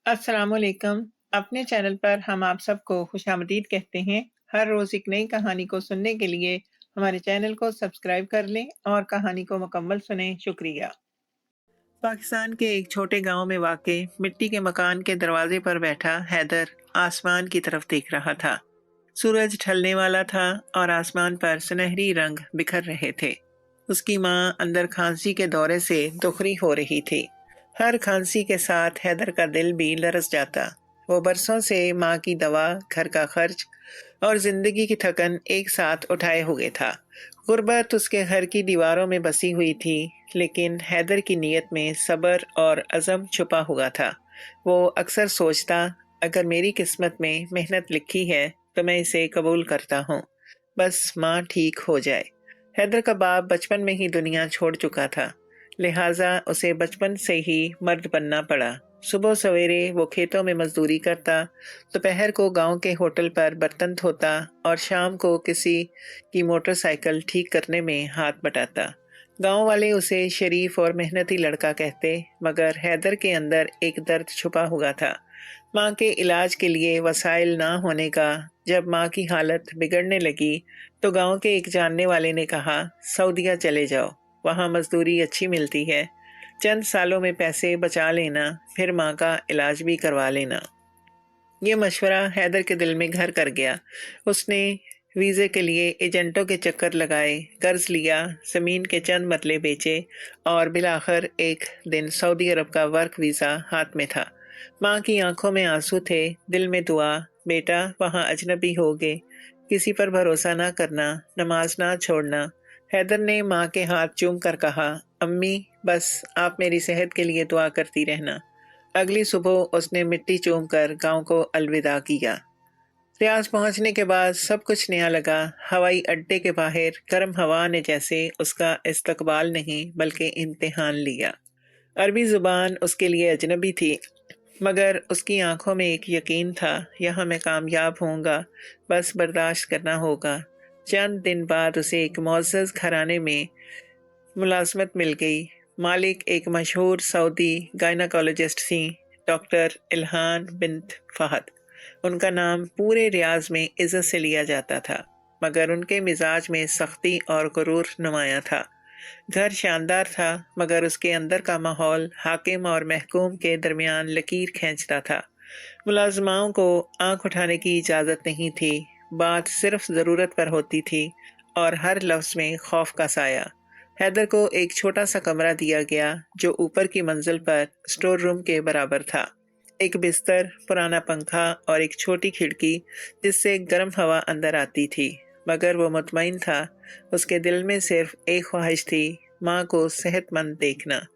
अस्सलाम वालेकुम। अपने चैनल पर हम आप सबको खुशामदीद कहते हैं। हर रोज़ एक नई कहानी को सुनने के लिए हमारे चैनल को सब्सक्राइब कर लें और कहानी को मुकम्मल सुनें। शुक्रिया। पाकिस्तान के एक छोटे गांव में वाक़ मिट्टी के मकान के दरवाजे पर बैठा हैदर आसमान की तरफ देख रहा था। सूरज ढलने वाला था और आसमान पर सुनहरी रंग बिखर रहे थे। उसकी माँ अंदर खांसी के दौरे से दुखरी हो रही थी। हर खांसी के साथ हैदर का दिल भी लरस जाता। वो बरसों से माँ की दवा, घर का खर्च और जिंदगी की थकन एक साथ उठाए हुए था। गुर्बत उसके घर की दीवारों में बसी हुई थी, लेकिन हैदर की नीयत में सब्र और अज़म छुपा हुआ था। वो अक्सर सोचता, अगर मेरी किस्मत में मेहनत लिखी है तो मैं इसे कबूल करता हूँ, बस माँ ठीक हो जाए। हैदर का बाप बचपन में ही दुनिया छोड़ चुका था, लिहाजा उसे बचपन से ही मर्द बनना पड़ा। सुबह सवेरे वो खेतों में मजदूरी करता, दोपहर को गांव के होटल पर बर्तन धोता और शाम को किसी की मोटरसाइकिल ठीक करने में हाथ बटाता। गांव वाले उसे शरीफ और मेहनती लड़का कहते, मगर हैदर के अंदर एक दर्द छुपा हुआ था, माँ के इलाज के लिए वसाइल ना होने का। जब माँ की हालत बिगड़ने लगी तो गांव के एक जानने वाले ने कहा, सऊदीया चले जाओ, वहाँ मजदूरी अच्छी मिलती है, चंद सालों में पैसे बचा लेना, फिर माँ का इलाज भी करवा लेना। ये मशवरा हैदर के दिल में घर कर गया। उसने वीज़े के लिए एजेंटों के चक्कर लगाए, कर्ज लिया, ज़मीन के चंद मरले बेचे और बिलाखिर एक दिन सऊदी अरब का वर्क वीज़ा हाथ में था। माँ की आंखों में आंसू थे, दिल में दुआ, बेटा वहाँ अजनबी होगे, किसी पर भरोसा ना करना, नमाज ना छोड़ना। हैदर ने माँ के हाथ चूम कर कहा, अम्मी बस आप मेरी सेहत के लिए दुआ करती रहना। अगली सुबह उसने मिट्टी चूम कर गाँव को अलविदा किया। रियाज पहुंचने के बाद सब कुछ नया लगा। हवाई अड्डे के बाहर गर्म हवा ने जैसे उसका इस्तकबाल नहीं बल्कि इम्तिहान लिया। अरबी जुबान उसके लिए अजनबी थी, मगर उसकी आंखों में एक यकीन था, यहाँ मैं कामयाब होऊंगा, बस बर्दाश्त करना होगा। चंद दिन बाद उसे एक मुअज़्ज़ज़ घराने में मुलाजमत मिल गई। मालिक एक मशहूर सऊदी गायनाकोलॉजिस्ट थी, डॉक्टर इल्हान बिन्त फ़हद। उनका नाम पूरे रियाज में इज़्ज़त से लिया जाता था, मगर उनके मिजाज में सख्ती और गुरूर नुमाया था। घर शानदार था, मगर उसके अंदर का माहौल हाकिम और महकूम के दरमियान लकीर खींचता था। मुलाजमाओं को आंख उठाने की इजाज़त नहीं थी, बात सिर्फ ज़रूरत पर होती थी और हर लफ्ज़ में खौफ का साया। हैदर को एक छोटा सा कमरा दिया गया जो ऊपर की मंजिल पर स्टोर रूम के बराबर था। एक बिस्तर, पुराना पंखा और एक छोटी खिड़की जिससे गर्म हवा अंदर आती थी, मगर वो मुतमईन था। उसके दिल में सिर्फ एक ख्वाहिश थी, माँ को सेहतमंद देखना।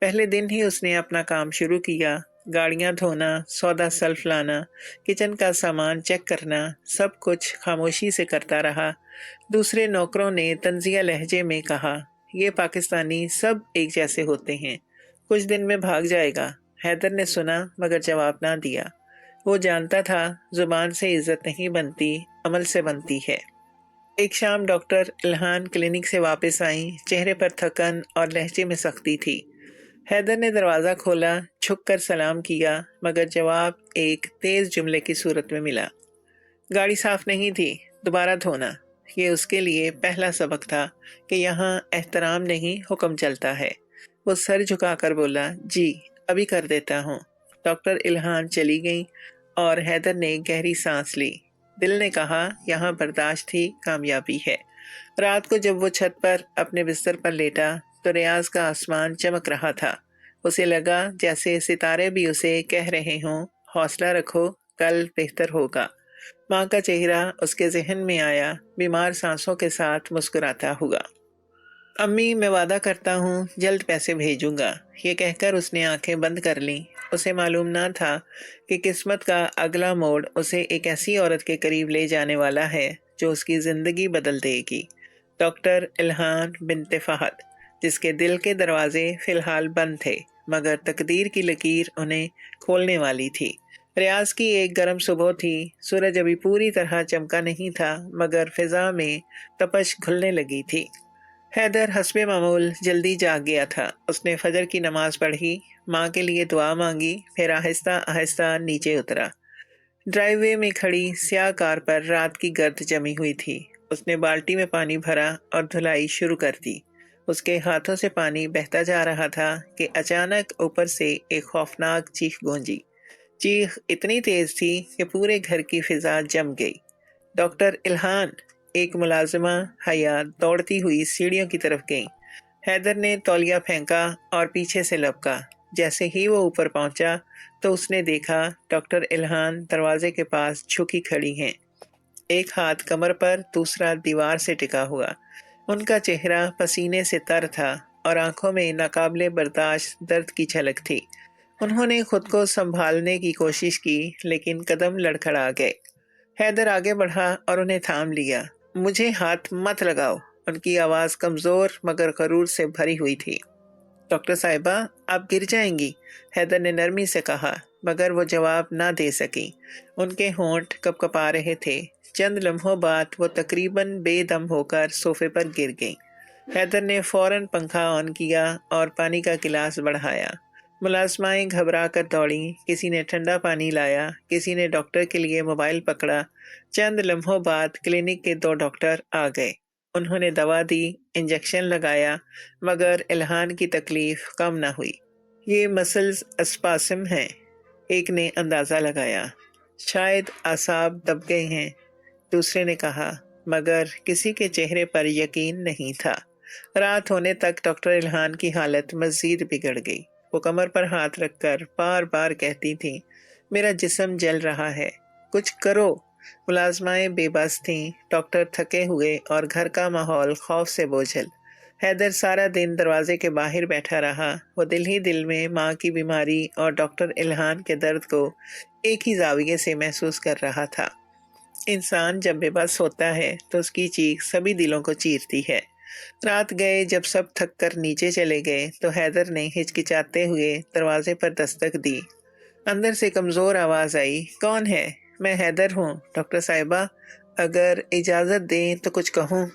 पहले दिन ही उसने अपना काम शुरू किया, गाड़ियाँ धोना, सौदा सल्फ लाना, किचन का सामान चेक करना, सब कुछ खामोशी से करता रहा। दूसरे नौकरों ने तंजिया लहजे में कहा, ये पाकिस्तानी सब एक जैसे होते हैं, कुछ दिन में भाग जाएगा। हैदर ने सुना मगर जवाब ना दिया। वो जानता था जुबान से इज्जत नहीं बनती, अमल से बनती है। एक शाम डॉक्टर इल्हान क्लिनिक से वापस आई, चेहरे पर थकन और लहजे में सख्ती थी। हैदर ने दरवाज़ा खोला, झुक कर सलाम किया, मगर जवाब एक तेज़ जुमले की सूरत में मिला, गाड़ी साफ नहीं थी, दोबारा धोना। ये उसके लिए पहला सबक था कि यहाँ एहतराम नहीं हुक्म चलता है। वो सर झुकाकर बोला, जी अभी कर देता हूँ। डॉक्टर इल्हान चली गई और हैदर ने गहरी सांस ली। दिल ने कहा, यहाँ बर्दाश्त ही कामयाबी है। रात को जब वो छत पर अपने बिस्तर पर लेटा तो रियाज का आसमान चमक रहा था। उसे लगा जैसे सितारे भी उसे कह रहे हों, हौसला रखो, कल बेहतर होगा। माँ का चेहरा उसके जहन में आया, बीमार सांसों के साथ मुस्कुराता हुआ। अम्मी मैं वादा करता हूँ जल्द पैसे भेजूंगा। ये कहकर उसने आंखें बंद कर लीं। उसे मालूम ना था कि किस्मत का अगला मोड़ उसे एक ऐसी औरत के करीब ले जाने वाला है जो उसकी ज़िंदगी बदल देगी। डॉक्टर इल्हान बिन्त फ़हद, जिसके दिल के दरवाजे फ़िलहाल बंद थे, मगर तकदीर की लकीर उन्हें खोलने वाली थी। रियाज की एक गर्म सुबह थी। सूरज अभी पूरी तरह चमका नहीं था, मगर फिज़ा में तपश घुलने लगी थी। حیدر حسب معمول جلدی جاگ گیا تھا۔ اس نے فجر کی نماز پڑھی، ماں کے لیے دعا مانگی، پھر آہستہ آہستہ نیچے اترا۔ ڈرائیو وے میں کھڑی سیاہ کار پر رات کی گرد جمی ہوئی تھی۔ اس نے بالٹی میں پانی بھرا اور دھلائی شروع کر دی۔ اس کے ہاتھوں سے پانی بہتا جا رہا تھا کہ اچانک اوپر سے ایک خوفناک چیخ گونجی۔ چیخ اتنی تیز تھی کہ پورے گھر کی فضا جم گئی۔ ڈاکٹر الہان! ایک ملازمہ حیات دوڑتی ہوئی سیڑھیوں کی طرف گئی۔ حیدر نے تولیہ پھینکا اور پیچھے سے لپکا۔ جیسے ہی وہ اوپر پہنچا تو اس نے دیکھا ڈاکٹر الہان دروازے کے پاس جھکی کھڑی ہیں، ایک ہاتھ کمر پر، دوسرا دیوار سے ٹکا ہوا۔ ان کا چہرہ پسینے سے تر تھا اور آنکھوں میں ناقابل برداشت درد کی جھلک تھی۔ انہوں نے خود کو سنبھالنے کی کوشش کی لیکن قدم لڑکھڑا گئے۔ حیدر آگے بڑھا اور انہیں تھام لیا۔ مجھے ہاتھ مت لگاؤ۔ ان کی آواز کمزور مگر غرور سے بھری ہوئی تھی۔ ڈاکٹر صاحبہ، آپ گر جائیں گی، حیدر نے نرمی سے کہا، مگر وہ جواب نہ دے سکی۔ ان کے ہونٹ کپ کپا رہے تھے۔ چند لمحوں بعد وہ تقریباً بے دم ہو کر صوفے پر گر گئیں۔ حیدر نے فوراً پنکھا آن کیا اور پانی کا گلاس بڑھایا۔ ملازمائیں گھبرا کر دوڑیں، کسی نے ٹھنڈا پانی لایا، کسی نے ڈاکٹر کے لیے موبائل پکڑا۔ چند لمحوں بعد کلینک کے 2 ڈاکٹر آ گئے۔ انہوں نے دوا دی، انجیکشن لگایا، مگر الہان کی تکلیف کم نہ ہوئی۔ یہ مسلز اسپاسم ہیں، ایک نے اندازہ لگایا۔ شاید اعصاب دب گئے ہیں، دوسرے نے کہا، مگر کسی کے چہرے پر یقین نہیں تھا۔ رات ہونے تک ڈاکٹر الہان کی حالت مزید بگڑ گئی۔ وہ کمر پر ہاتھ رکھ کر بار بار کہتی تھیں، میرا جسم جل رہا ہے، کچھ کرو۔ ملازمائیں بے بس تھیں، ڈاکٹر تھکے ہوئے اور گھر کا ماحول خوف سے بوجھل۔ حیدر سارا دن دروازے کے باہر بیٹھا رہا۔ وہ دل ہی دل میں ماں کی بیماری اور ڈاکٹر الہان کے درد کو ایک ہی زاویے سے محسوس کر رہا تھا۔ انسان جب بے بس ہوتا ہے تو اس کی چیخ سبھی دلوں کو چیرتی ہے۔ رات گئے جب سب تھک کر نیچے چلے گئے تو حیدر نے ہچکچاتے ہوئے دروازے پر دستک دی۔ اندر سے کمزور آواز آئی، کون ہے؟ میں حیدر ہوں، ڈاکٹر صاحبہ، اگر اجازت دیں تو کچھ کہوں۔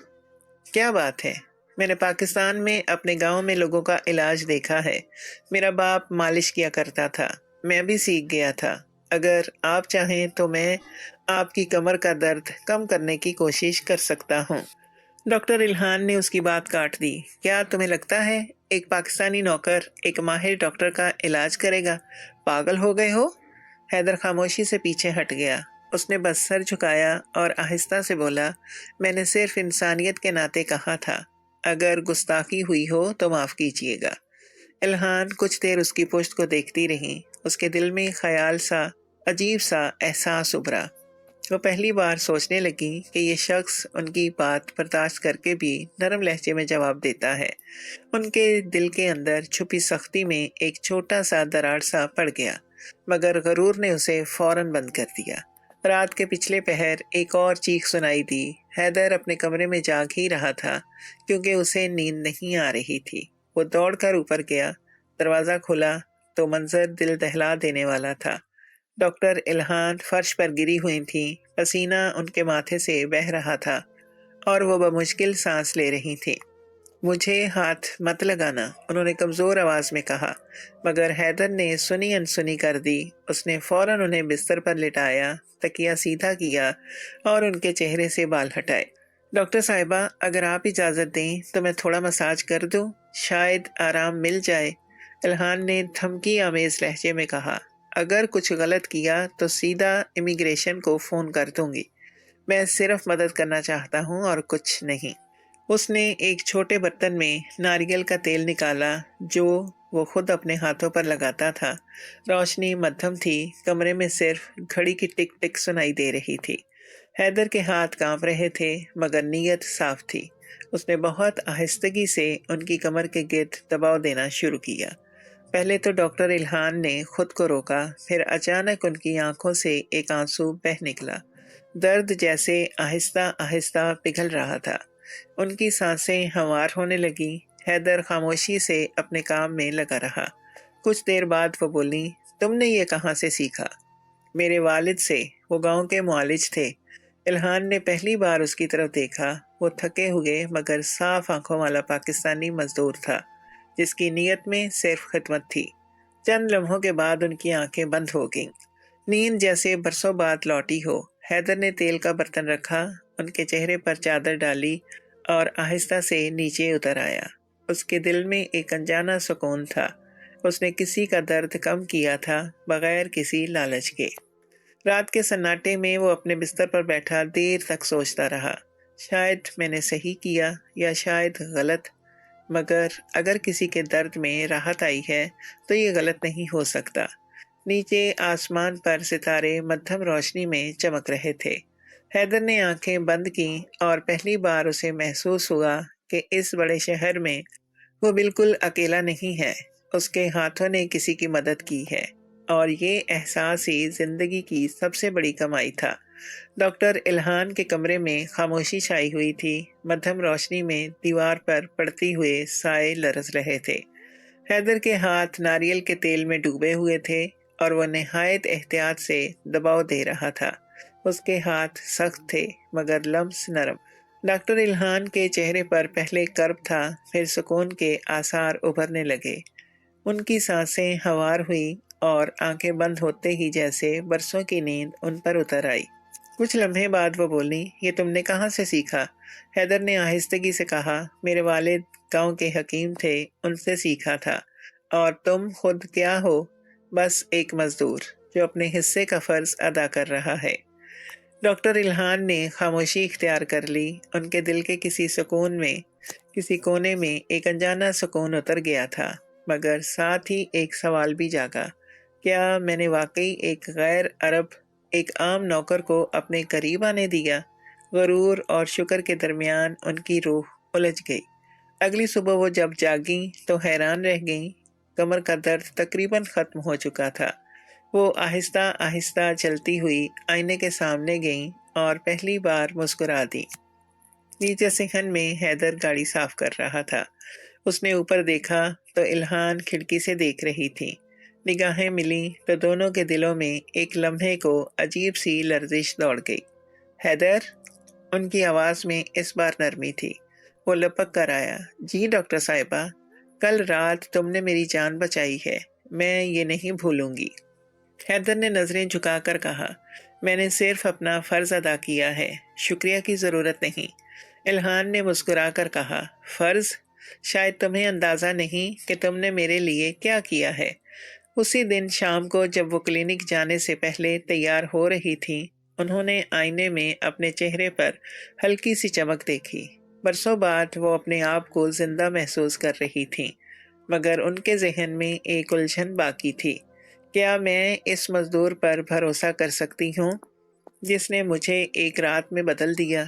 کیا بات ہے؟ میں نے پاکستان میں اپنے گاؤں میں لوگوں کا علاج دیکھا ہے۔ میرا باپ مالش کیا کرتا تھا، میں بھی سیکھ گیا تھا۔ اگر آپ چاہیں تو میں آپ کی کمر کا درد کم کرنے کی کوشش کر سکتا ہوں۔ ڈاکٹر الہان نے اس کی بات کاٹ دی۔ کیا تمہیں لگتا ہے ایک پاکستانی نوکر ایک ماہر ڈاکٹر کا علاج کرے گا؟ پاگل ہو گئے ہو؟ حیدر خاموشی سے پیچھے ہٹ گیا۔ اس نے بس سر جھکایا اور آہستہ سے بولا، میں نے صرف انسانیت کے ناطے کہا تھا، اگر گستاخی ہوئی ہو تو معاف کیجیے گا۔ الہان کچھ دیر اس کی پشت کو دیکھتی رہی۔ اس کے دل میں خیال سا، عجیب سا احساس ابھرا۔ وہ پہلی بار سوچنے لگی کہ یہ شخص ان کی بات برداشت کر کے بھی نرم لہجے میں جواب دیتا ہے۔ ان کے دل کے اندر چھپی سختی میں ایک چھوٹا سا دراڑ سا پڑ گیا، مگر غرور نے اسے فوراً بند کر دیا۔ رات کے پچھلے پہر ایک اور چیخ سنائی دی۔ حیدر اپنے کمرے میں جاگ ہی رہا تھا کیونکہ اسے نیند نہیں آ رہی تھی۔ وہ دوڑ کر اوپر گیا۔ دروازہ کھولا تو منظر دل دہلا دینے والا تھا۔ ڈاکٹر الہان فرش پر گری ہوئی تھیں، پسینہ ان کے ماتھے سے بہہ رہا تھا اور وہ بمشکل سانس لے رہی تھیں۔ مجھے ہاتھ مت لگانا، انہوں نے کمزور آواز میں کہا، مگر حیدر نے سنی انسنی کر دی۔ اس نے فوراً انہیں بستر پر لٹایا، تکیہ سیدھا کیا اور ان کے چہرے سے بال ہٹائے۔ ڈاکٹر صاحبہ، اگر آپ اجازت دیں تو میں تھوڑا مساج کر دوں، شاید آرام مل جائے، الہان نے دھمکی آمیز لہجے میں کہا۔ اگر کچھ غلط کیا تو سیدھا امیگریشن کو فون کر دوں گی، میں صرف مدد کرنا چاہتا ہوں اور کچھ نہیں۔ اس نے ایک چھوٹے برتن میں ناریل کا تیل نکالا جو وہ خود اپنے ہاتھوں پر لگاتا تھا۔ روشنی مدھم تھی، کمرے میں صرف گھڑی کی ٹک ٹک سنائی دے رہی تھی۔ حیدر کے ہاتھ کانپ رہے تھے مگر نیت صاف تھی۔ اس نے بہت آہستگی سے ان کی کمر کے گرد دباؤ دینا شروع کیا۔ پہلے تو ڈاکٹر الہان نے خود کو روکا، پھر اچانک ان کی آنکھوں سے ایک آنسو بہہ نکلا۔ درد جیسے آہستہ آہستہ پگھل رہا تھا۔ ان کی سانسیں ہموار ہونے لگیں۔ حیدر خاموشی سے اپنے کام میں لگا رہا۔ کچھ دیر بعد وہ بولی، تم نے یہ کہاں سے سیکھا؟ میرے والد سے، وہ گاؤں کے معالج تھے۔ इल्हान ने पहली बार उसकी तरफ देखा। वो थके हुए मगर साफ आंखों वाला पाकिस्तानी मजदूर था, जिसकी नीयत में सिर्फ खिदमत थी। चंद लम्हों के बाद उनकी आंखें बंद हो गईं। नींद जैसे बरसों बाद लौटी हो। हैदर ने तेल का बर्तन रखा, उनके चेहरे पर चादर डाली और आहिस्ता से नीचे उतर आया। उसके दिल में एक अनजाना सुकून था। उसने किसी का दर्द कम किया था, बगैर किसी लालच के। रात के सन्नाटे में वो अपने बिस्तर पर बैठा देर तक सोचता रहा। शायद मैंने सही किया या शायद गलत, मगर अगर किसी के दर्द में राहत आई है तो ये गलत नहीं हो सकता। नीचे आसमान पर सितारे मध्यम रोशनी में चमक रहे थे। हैदर ने आंखें बंद की और पहली बार उसे महसूस हुआ कि इस बड़े शहर में वो बिल्कुल अकेला नहीं है। उसके हाथों ने किसी की मदद की है, और ये एहसास ही जिंदगी की सबसे बड़ी कमाई था। डॉक्टर इल्हान के कमरे में खामोशी छाई हुई थी। मध्यम रोशनी में दीवार पर पड़ती हुए साए लरस रहे थे। हैदर के हाथ नारियल के तेल में डूबे हुए थे और वह निहायत एहतियात से दबाव दे रहा था। उसके हाथ सख्त थे मगर लम्स नरम। डॉक्टर इल्हान के चेहरे पर पहले कर्ब था, फिर सुकून के आसार उभरने लगे। उनकी सांसें हवार हुई और आंखें बंद होते ही जैसे बरसों की नींद उन पर उतर आई। कुछ लम्हे बाद वो बोली, ये तुमने कहाँ से सीखा? हैदर ने आहिस्तगी से कहा, मेरे वालिद गांव के हकीम थे, उनसे सीखा था। और तुम खुद क्या हो? बस एक मजदूर जो अपने हिस्से का फर्ज अदा कर रहा है। डॉक्टर इल्हान ने खामोशी इख्तियार कर ली। उनके दिल के किसी सुकून में, किसी कोने में एक अनजाना सुकून उतर गया था, मगर साथ ही एक सवाल भी जागा। क्या मैंने वाकई एक गैर अरब, एक आम नौकर को अपने करीब आने दिया? गरूर और शुक्र के दरमियान उनकी रूह उलझ गई। अगली सुबह वो जब जागी तो हैरान रह गई। कमर का दर्द तकरीबन ख़त्म हो चुका था। वो आहिस्ता आहिस्ता चलती हुई आईने के सामने गई और पहली बार मुस्कुरा दी। नीचे सिहन में हैदर गाड़ी साफ कर रहा था। उसने ऊपर देखा तो इल्हान खिड़की से देख रही थी। निगाहें मिली तो दोनों के दिलों में एक लम्हे को अजीब सी लर्जिश दौड़ गई। हैदर, उनकी आवाज़ में इस बार नरमी थी। वो लपक कर आया। जी डॉक्टर साहिबा, कल रात तुमने मेरी जान बचाई है, मैं ये नहीं भूलूंगी। हैदर ने नजरें झुकाकर कहा, मैंने सिर्फ अपना फर्ज अदा किया है, शुक्रिया की ज़रूरत नहीं। इल्हान ने मुस्कुराकर कहा, फर्ज? शायद तुम्हें अंदाज़ा नहीं कि तुमने मेरे लिए क्या किया है। उसी दिन शाम को जब वो क्लिनिक जाने से पहले तैयार हो रही थी, उन्होंने आईने में अपने चेहरे पर हल्की सी चमक देखी। बरसों बाद वो अपने आप को जिंदा महसूस कर रही थी, मगर उनके जहन में एक उलझन बाकी थी। क्या मैं इस मजदूर पर भरोसा कर सकती हूँ जिसने मुझे एक रात में बदल दिया?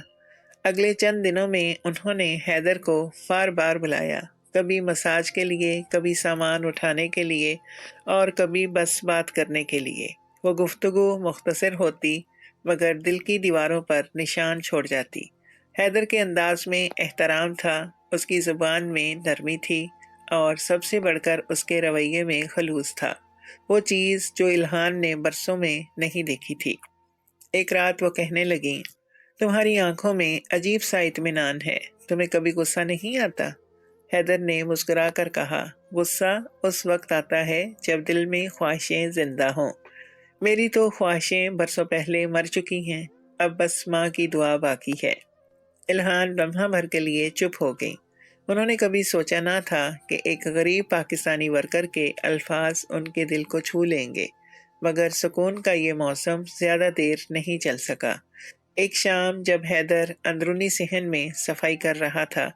अगले चंद दिनों में उन्होंने हैदर को बार बार बुलाया, कभी मसाज के लिए, कभी सामान उठाने के लिए और कभी बस बात करने के लिए। वो गुफ्तगू मुख्तसर होती मगर दिल की दीवारों पर निशान छोड़ जाती। हैदर के अंदाज में एहतराम था, उसकी ज़ुबान में नरमी थी और सबसे बढ़कर उसके रवैये में खलूस था, वो चीज़ जो इल्हान ने बरसों में नहीं देखी थी। एक रात वो कहने लगी, तुम्हारी आंखों में अजीब सा इत्मीनान है, तुम्हें कभी गुस्सा नहीं आता? हैदर ने मुस्कुरा कर कहा, गुस्सा उस वक्त आता है जब दिल में ख्वाहिशें जिंदा हों। मेरी तो ख्वाहिशें बरसों पहले मर चुकी हैं, अब बस माँ की दुआ बाकी है। इल्हान लम्हा भर के लिए चुप हो गई। उन्होंने कभी सोचा ना था कि एक गरीब पाकिस्तानी वर्कर के अल्फाज उनके दिल को छू लेंगे, मगर सुकून का ये मौसम ज़्यादा देर नहीं चल सका। एक शाम जब हैदर अंदरूनी सहन में सफाई कर रहा था,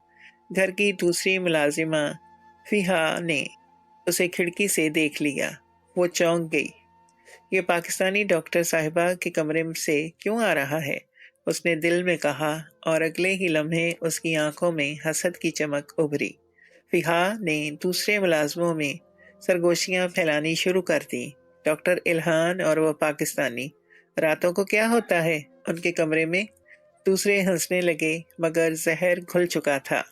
घर की दूसरी मुलाजिमा फिहा ने उसे खिड़की से देख लिया। वो चौंक गई। ये पाकिस्तानी डॉक्टर साहिबा के कमरे से क्यों आ रहा है? उसने दिल में कहा, और अगले ही लम्हे उसकी आंखों में हसद की चमक उभरी। फिहा ने दूसरे मुलाजमों में सरगोशियां फैलानी शुरू कर दी। डॉक्टर इल्हान और वह पाकिस्तानी, रातों को क्या होता है उनके कमरे में? दूसरे हंसने लगे मगर जहर घुल चुका था।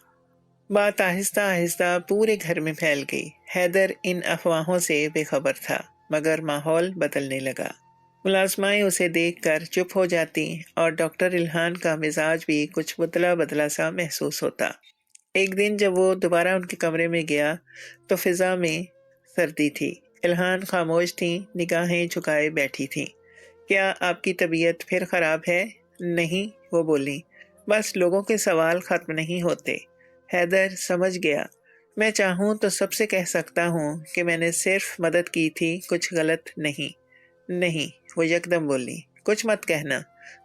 बात आहिस्ता आहिस्ता पूरे घर में फैल गई। हैदर इन अफवाहों से बेखबर था, मगर माहौल बदलने लगा। मुलाजमाएं उसे देखकर चुप हो जाती और डॉक्टर इल्हान का मिजाज भी कुछ बदला बदला सा महसूस होता। एक दिन जब वो दोबारा उनके कमरे में गया तो फिजा में सर्दी थी। इल्हान खामोश थी, निगाहें झुकाए बैठी थी। क्या आपकी तबीयत फिर खराब है? नहीं, वो बोली। बस लोगों के सवाल खत्म नहीं होते। हैदर समझ गया। मैं चाहूँ तो सबसे कह सकता हूँ कि मैंने सिर्फ मदद की थी, कुछ गलत नहीं। नहीं, वो यकदम बोली। कुछ मत कहना।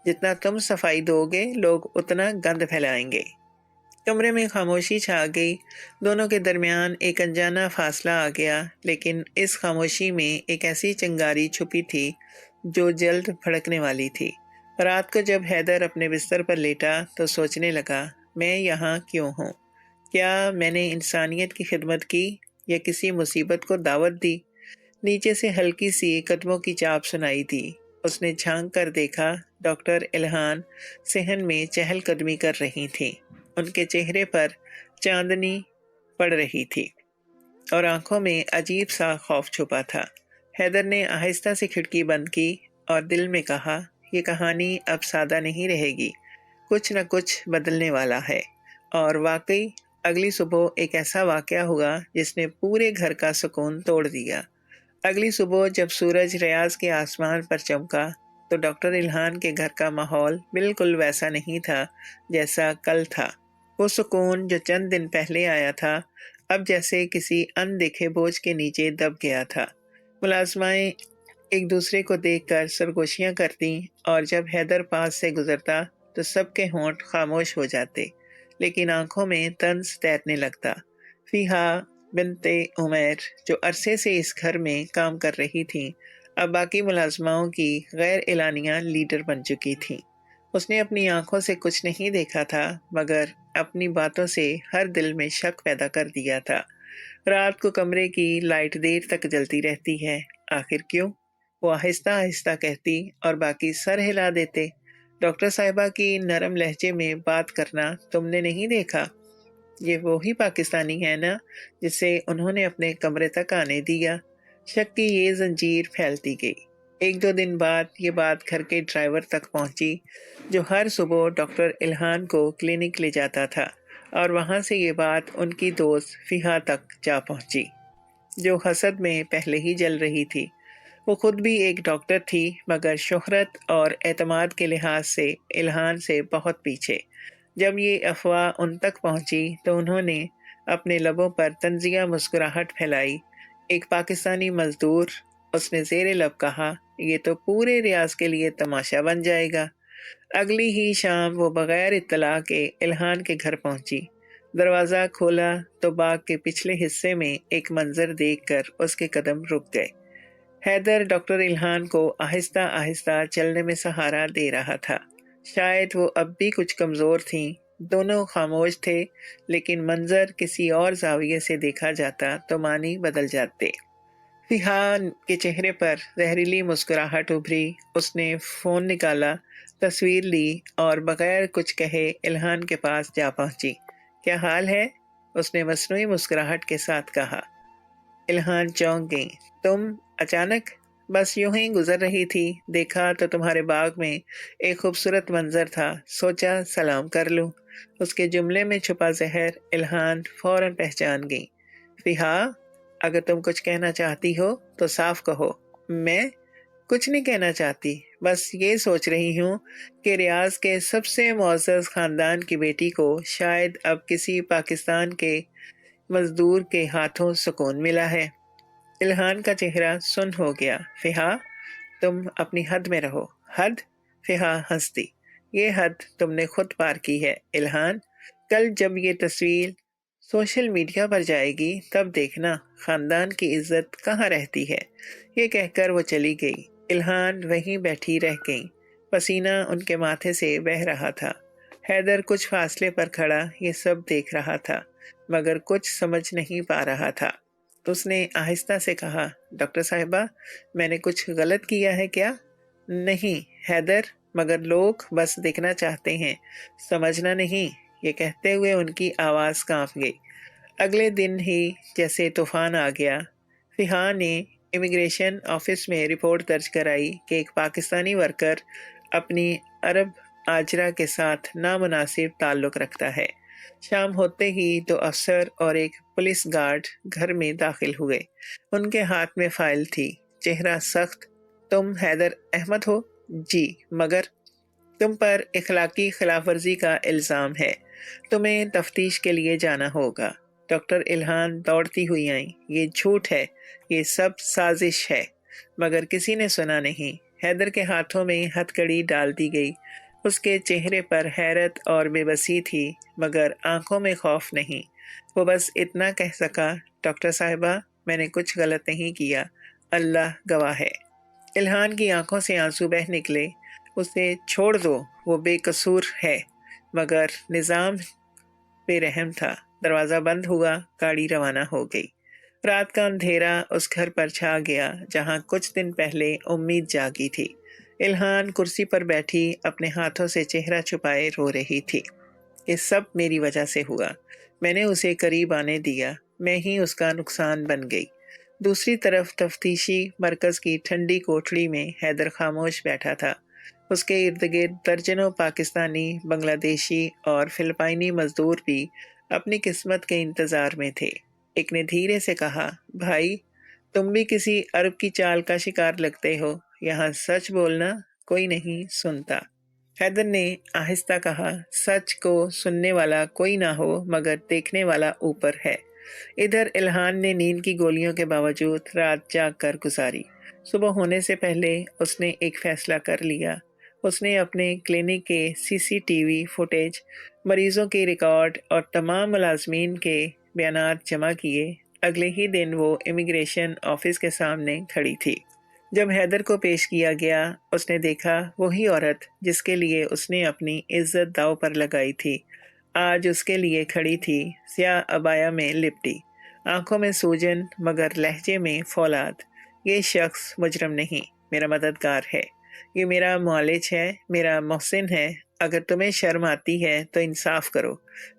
जितना तुम सफाई दोगे लोग उतना गंद फैलाएंगे। कमरे में खामोशी छा गई। दोनों के दरमियान एक अनजाना फासला आ गया, लेकिन इस खामोशी में एक ऐसी चिंगारी छुपी थी जो जल्द भड़कने वाली थी। रात को जब हैदर अपने बिस्तर पर लेटा तो सोचने लगा, मैं यहाँ क्यों हूँ? क्या मैंने इंसानियत की खिदमत की या किसी मुसीबत को दावत दी? नीचे से हल्की सी कदमों की चाप सुनाई दी। उसने झांक कर देखा। डॉक्टर इल्हान सेहन में चहलकदमी कर रही थी। उनके चेहरे पर चांदनी पड़ रही थी और आंखों में अजीब सा खौफ छुपा था। हैदर ने आहिस्ता से खिड़की बंद की और दिल में कहा, ये कहानी अब सादा नहीं रहेगी, कुछ न कुछ बदलने वाला है। और वाकई अगली सुबह एक ऐसा वाकया हुआ जिसने पूरे घर का सुकून तोड़ दिया। अगली सुबह जब सूरज रियाज के आसमान पर चमका तो डॉक्टर इल्हान के घर का माहौल बिल्कुल वैसा नहीं था जैसा कल था। वो सुकून जो चंद दिन पहले आया था अब जैसे किसी अनदेखे बोझ के नीचे दब गया था। मुलाजमाएं एक दूसरे को देखकर सरगोशियां करती और जब हैदर पास से गुजरता तो सबके होंठ खामोश हो जाते, लेकिन आंखों में तंज तैरने लगता। फीहा बिनते उमैर जो अरसे से इस घर में काम कर रही थी, अब बाकी मुलाजमाओं की गैर एलानिया लीडर बन चुकी थी। उसने अपनी आंखों से कुछ नहीं देखा था, मगर अपनी बातों से हर दिल में शक पैदा कर दिया था। रात को कमरे की लाइट देर तक जलती रहती है, आखिर क्यों? वो आहिस्ता आहिस्ता कहती और बाकी सर हिला देते। डॉक्टर साहिबा की नरम लहजे में बात करना तुमने नहीं देखा? ये वही पाकिस्तानी है ना जिसे उन्होंने अपने कमरे तक आने दिया? शक की ये जंजीर फैलती गई। एक दो दिन बाद ये बात घर के ड्राइवर तक पहुंची जो हर सुबह डॉक्टर इल्हान को क्लिनिक ले जाता था, और वहां से ये बात उनकी दोस्त फिहा तक जा पहुंची जो हसद में पहले ही जल रही थी। वो खुद भी एक डॉक्टर थी, मगर शोहरत और एतमाद के लिहाज से इल्हान से बहुत पीछे। जब ये अफवाह उन तक पहुंची तो उन्होंने अपने लबों पर तंजिया मुस्कुराहट फैलाई। एक पाकिस्तानी मजदूर, उसने ज़ेरे लब कहा, ये तो पूरे रियाज के लिए तमाशा बन जाएगा। अगली ही शाम वो बगैर इत्तला के इल्हान के घर पहुंची। दरवाज़ा खोला तो बाग के पिछले हिस्से में एक मंजर देखकर उसके कदम रुक गए। हैदर डॉक्टर इल्हान को आहिस्ता आहिस्ता चलने में सहारा दे रहा था। शायद वो अब भी कुछ कमज़ोर थीं। दोनों खामोश थे, लेकिन मंजर किसी और जाविये से देखा जाता तो मानी बदल जाते। फिहान के चेहरे पर जहरीली मुस्कुराहट उभरी। उसने फ़ोन निकाला, तस्वीर ली और बगैर कुछ कहे इल्हान के पास जा पहुंची। क्या हाल है? उसने मसनूई मुस्कुराहट के साथ कहा। इल्हान चौंक गई। तुम अचानक? बस यूं ही गुजर रही थी, देखा तो तुम्हारे बाग में एक खूबसूरत मंजर था, सोचा सलाम कर लूं। उसके जुमले में छुपा जहर इल्हान फौरन पहचान गई। फिहा, अगर तुम कुछ कहना चाहती हो तो साफ कहो। मैं कुछ नहीं कहना चाहती, बस ये सोच रही हूँ कि रियाज के सबसे मुअज़्ज़ज़ खानदान की बेटी को शायद अब किसी पाकिस्तान के मजदूर के हाथों सुकून मिला है। इल्हान का चेहरा सुन्न हो गया। फिहा, तुम अपनी हद में रहो। हद? फिहा हंसती। ये हद तुमने खुद पार की है इल्हान। कल जब ये तस्वीर सोशल मीडिया पर जाएगी तब देखना खानदान की इज्जत कहाँ रहती है। ये कहकर वो चली गई। इल्हान वहीं बैठी रह गई। पसीना उनके माथे से बह रहा था। हैदर कुछ फासले पर खड़ा ये सब देख रहा था, मगर कुछ समझ नहीं पा रहा था। उसने आहिस्ता से कहा, डॉक्टर साहिबा, मैंने कुछ गलत किया है क्या? नहीं हैदर, मगर लोग बस देखना चाहते हैं, समझना नहीं। ये कहते हुए उनकी आवाज़ कांप गई। अगले दिन ही जैसे तूफान आ गया। फिहा ने इमिग्रेशन ऑफिस में रिपोर्ट दर्ज कराई कि एक पाकिस्तानी वर्कर अपनी अरब आजरा के साथ नामुनासिब ताल्लुक़ रखता है। शाम होते ही 2 अफसर और एक पुलिस गार्ड घर में दाखिल हुए। उनके हाथ में फाइल थी, चेहरा सख्त। तुम हैदर अहमद हो? जी, मगर तुम पर इखलाकी खिलाफ वर्जी का इल्ज़ाम है, तुम्हें तफ्तीश के लिए जाना होगा। डॉक्टर इल्हान दौड़ती हुई आई। ये झूठ है, ये सब साजिश है। मगर किसी ने सुना नहीं। हैदर के हाथों में हथकड़ी डाल दी गई। उसके चेहरे पर हैरत और बेबसी थी, मगर आंखों में खौफ नहीं। वो बस इतना कह सका, डॉक्टर साहिबा, मैंने कुछ गलत नहीं किया, अल्लाह गवाह है। इल्हान की आंखों से आंसू बह निकले। उसे छोड़ दो, वो बेकसूर है। मगर निज़ाम बेरहम था। दरवाज़ा बंद हुआ, गाड़ी रवाना हो गई। रात का अंधेरा उस घर पर छा गया जहाँ कुछ दिन पहले उम्मीद जागी थी। इल्हान कुर्सी पर बैठी अपने हाथों से चेहरा छुपाए रो रही थी। ये सब मेरी वजह से हुआ। मैंने उसे करीब आने दिया, मैं ही उसका नुकसान बन गई। दूसरी तरफ तफ्तीशी मरकज़ की ठंडी कोठड़ी में हैदर खामोश बैठा था। उसके इर्द गिर्द दर्जनों पाकिस्तानी, बांग्लादेशी और फिलिपाइनी मजदूर भी अपनी किस्मत के इंतज़ार में थे। एक ने धीरे से कहा, भाई, तुम भी किसी अरब की चाल का शिकार लगते हो। यहाँ सच बोलना कोई नहीं सुनता। हैदर ने आहिस्ता कहा, सच को सुनने वाला कोई ना हो, मगर देखने वाला ऊपर है। इधर इल्हान ने नींद की गोलियों के बावजूद रात जाग कर गुजारी। सुबह होने से पहले उसने एक फैसला कर लिया। उसने अपने क्लिनिक के सीसीटीवी फुटेज, मरीजों के रिकॉर्ड और तमाम मुलाजमीन के बयानात जमा किए। अगले ही दिन वो इमिग्रेशन ऑफिस के सामने खड़ी थी। जब हैदर को पेश किया गया, उसने देखा वही औरत जिसके लिए उसने अपनी इज्जत दांव पर लगाई थी, आज उसके लिए खड़ी थी, स्याह अबाया में लिपटी, आंखों में सूजन मगर लहजे में फौलाद। ये शख्स मुजरम नहीं, मेरा मददगार है। ये मेरा मुआलिज है, मेरा मोहसिन है। अगर तुम्हें शर्म आती है तो इंसाफ करो,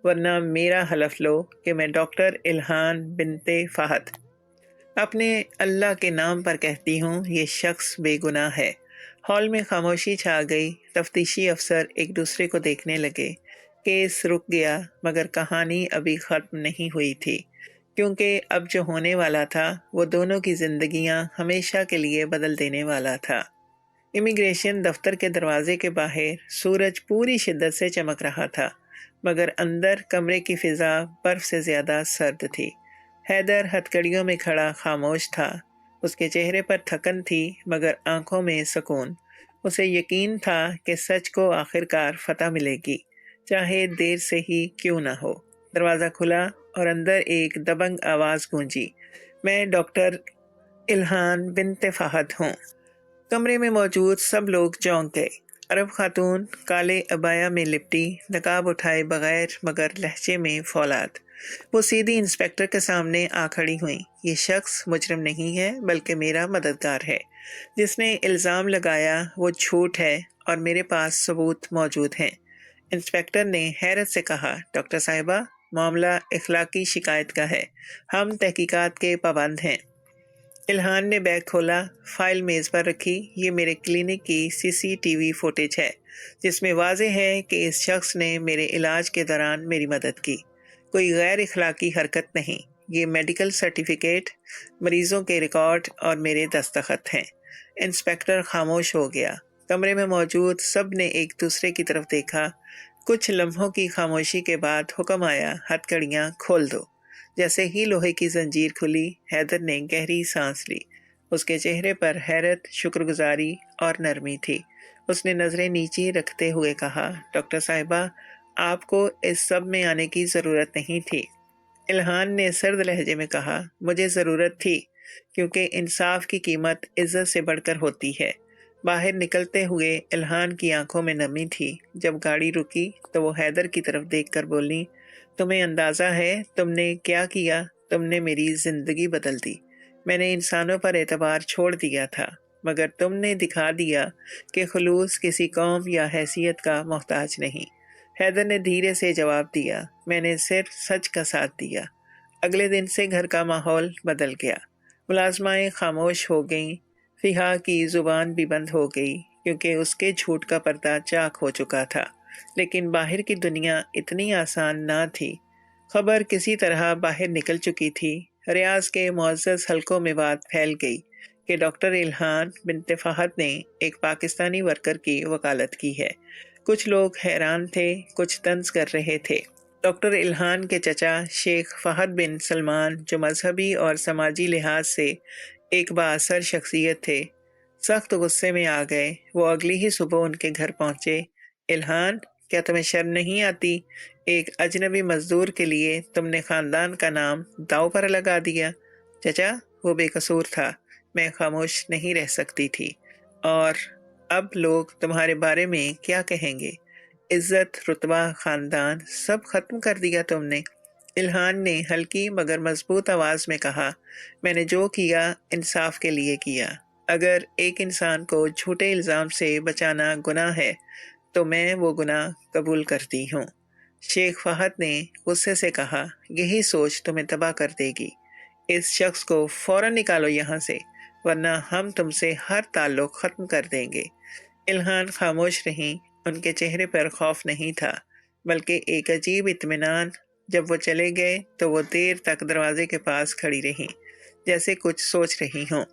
वरना मेरा हलफ लो कि मैं डॉक्टर इल्हान बिनते फ़हद अपने अल्लाह के नाम पर कहती हूँ, ये शख्स बेगुनाह है। हॉल में खामोशी छा गई। तफ्तीशी अफसर एक दूसरे को देखने लगे। केस रुक गया, मगर कहानी अभी ख़त्म नहीं हुई थी, क्योंकि अब जो होने वाला था वो दोनों की ज़िंदगियाँ हमेशा के लिए बदल देने वाला था। इमिग्रेशन दफ्तर के दरवाजे के बाहर सूरज पूरी शिद्दत से चमक रहा था, मगर अंदर कमरे की फ़िज़ा बर्फ़ से ज़्यादा सर्द थी। हैदर हथकड़ियों में खड़ा खामोश था। उसके चेहरे पर थकन थी, मगर आंखों में सुकून। उसे यकीन था कि सच को आखिरकार फतह मिलेगी, चाहे देर से ही क्यों ना हो। दरवाज़ा खुला और अंदर एक दबंग आवाज़ गूंजी, मैं डॉक्टर इल्हान बिनते फ़हद हूँ। कमरे में मौजूद सब लोग चौंक गए। अरब खातून काले अबाया में लिपटी, नकाब उठाए बगैर मगर लहजे में फौलाद। वो सीधी इंस्पेक्टर के सामने आ खड़ी हुई। ये शख्स मुजरिम नहीं है, बल्कि मेरा मददगार है। जिसने इल्ज़ाम लगाया वो झूठ है और मेरे पास सबूत मौजूद हैं। इंस्पेक्टर ने हैरत से कहा, डॉक्टर साहिबा, मामला इखलाकी शिकायत का है, हम तहकीकात के पाबंद हैं। इल्हान ने बैग खोला, फाइल मेज़ पर रखी। ये मेरे क्लिनिक की सीसीटीवी फुटेज है, जिसमें वाज़ेह है कि इस शख्स ने मेरे इलाज के दौरान मेरी मदद की। कोई गैर इखलाकी हरकत नहीं। ये मेडिकल सर्टिफिकेट, मरीज़ों के रिकॉर्ड और मेरे दस्तखत हैं। इंस्पेक्टर खामोश हो गया। कमरे में मौजूद सब ने एक दूसरे की तरफ देखा। कुछ लम्हों की खामोशी के बाद हुक्म आया, हथकड़ियाँ खोल दो। जैसे ही लोहे की जंजीर खुली, हैदर ने गहरी सांस ली। उसके चेहरे पर हैरत, शुक्रगुजारी और नरमी थी। उसने नज़रें नीचे रखते हुए कहा, डॉक्टर साहिबा, आपको इस सब में आने की ज़रूरत नहीं थी। इल्हान ने सर्द लहजे में कहा, मुझे ज़रूरत थी, क्योंकि इंसाफ की कीमत इज्जत से बढ़कर होती है। बाहर निकलते हुए इल्हान की आंखों में नमी थी। जब गाड़ी रुकी तो वो हैदर की तरफ देखकर बोली, तुम्हें अंदाज़ा है तुमने क्या किया? तुमने मेरी ज़िंदगी बदल दी। मैंने इंसानों पर एतबार छोड़ दिया था, मगर तुमने दिखा दिया कि खुलूस किसी कौम या हैसियत का मोहताज नहीं। हैदर ने धीरे से जवाब दिया, मैंने सिर्फ सच का साथ दिया। अगले दिन से घर का माहौल बदल गया। मुलाजमाएं खामोश हो गईं। फिहा की जुबान भी बंद हो गई क्योंकि उसके झूठ का पर्दा चाक हो चुका था। लेकिन बाहर की दुनिया इतनी आसान ना थी। खबर किसी तरह बाहर निकल चुकी थी। रियाज के मुअज़्ज़ज़ हलकों में बात फैल गई कि डॉक्टर इल्हान बिन्त फहद ने एक पाकिस्तानी वर्कर की वकालत की है। कुछ लोग हैरान थे, कुछ तंज कर रहे थे। डॉक्टर इल्हान के चचा शेख फहद बिन सलमान, जो मजहबी और समाजी लिहाज से एक बाअसर शख्सियत थे, सख्त गुस्से में आ गए। वो अगली ही सुबह उनके घर पहुंचे। इल्हान, क्या तुम्हें शर्म नहीं आती? एक अजनबी मजदूर के लिए तुमने खानदान का नाम दांव पर लगा दिया। चचा, वो बेकसूर था, मैं खामोश नहीं रह सकती थी। और अब लोग तुम्हारे बारे में क्या कहेंगे? इज्जत, रुतबा, खानदान सब खत्म कर दिया तुमने। इल्हान ने हल्की मगर मजबूत आवाज में कहा, मैंने जो किया इंसाफ के लिए किया। अगर एक इंसान को झूठे इल्जाम से बचाना गुनाह है तो मैं वो गुनाह कबूल करती हूँ। शेख फहद ने गुस्से से कहा, यही सोच तुम्हें तबाह कर देगी। इस शख्स को फौरन निकालो यहाँ से, वरना हम तुमसे हर ताल्लुक खत्म कर देंगे। इल्हान खामोश रहीं। उनके चेहरे पर खौफ नहीं था, बल्कि एक अजीब इत्मीनान। जब वो चले गए तो वो देर तक दरवाजे के पास खड़ी रहीं, जैसे कुछ सोच रही हों।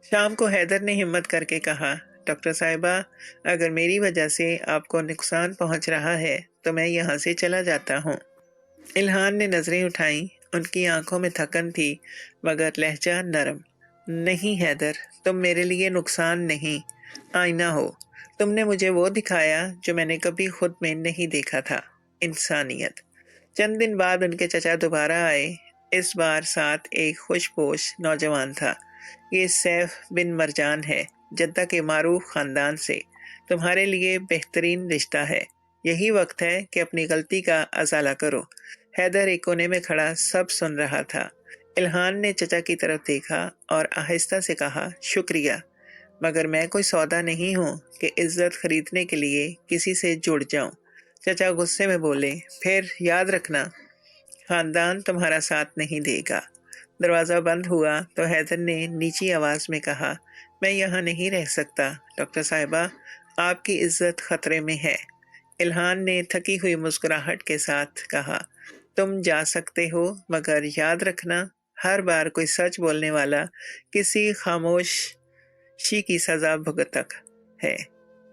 शाम को हैदर ने हिम्मत करके कहा, डॉक्टर साहिबा, अगर मेरी वजह से आपको नुकसान पहुंच रहा है तो मैं यहाँ से चला जाता हूँ। इल्हान ने नजरें उठाईं। उनकी आंखों में थकन थी, मगर लहजा नरम। नहीं हैदर, तुम मेरे लिए नुकसान नहीं, आईना हो। तुमने मुझे वो दिखाया जो मैंने कभी खुद में नहीं देखा था, इंसानियत। चंद दिन बाद उनके चचा दोबारा आए। इस बार साथ एक खुशपोश नौजवान था। ये सैफ बिन मरजान है, जद्दा के मारूफ खानदान से। तुम्हारे लिए बेहतरीन रिश्ता है। यही वक्त है कि अपनी गलती का अजाला करो। हैदर एक कोने में खड़ा सब सुन रहा था। इल्हान ने चचा की तरफ देखा और आहिस्ता से कहा, शुक्रिया, मगर मैं कोई सौदा नहीं हूँ कि इज्जत खरीदने के लिए किसी से जुड़ जाऊं। चचा गुस्से में बोले, फिर याद रखना, खानदान तुम्हारा साथ नहीं देगा। दरवाज़ा बंद हुआ तो हैदर ने नीची आवाज़ में कहा, मैं यहाँ नहीं रह सकता डॉक्टर साहिबा, आपकी इज्जत खतरे में है। इल्हान ने थकी हुई मुस्कुराहट के साथ कहा, तुम जा सकते हो, मगर याद रखना, हर बार कोई सच बोलने वाला किसी खामोशी की सजा भुगतक है।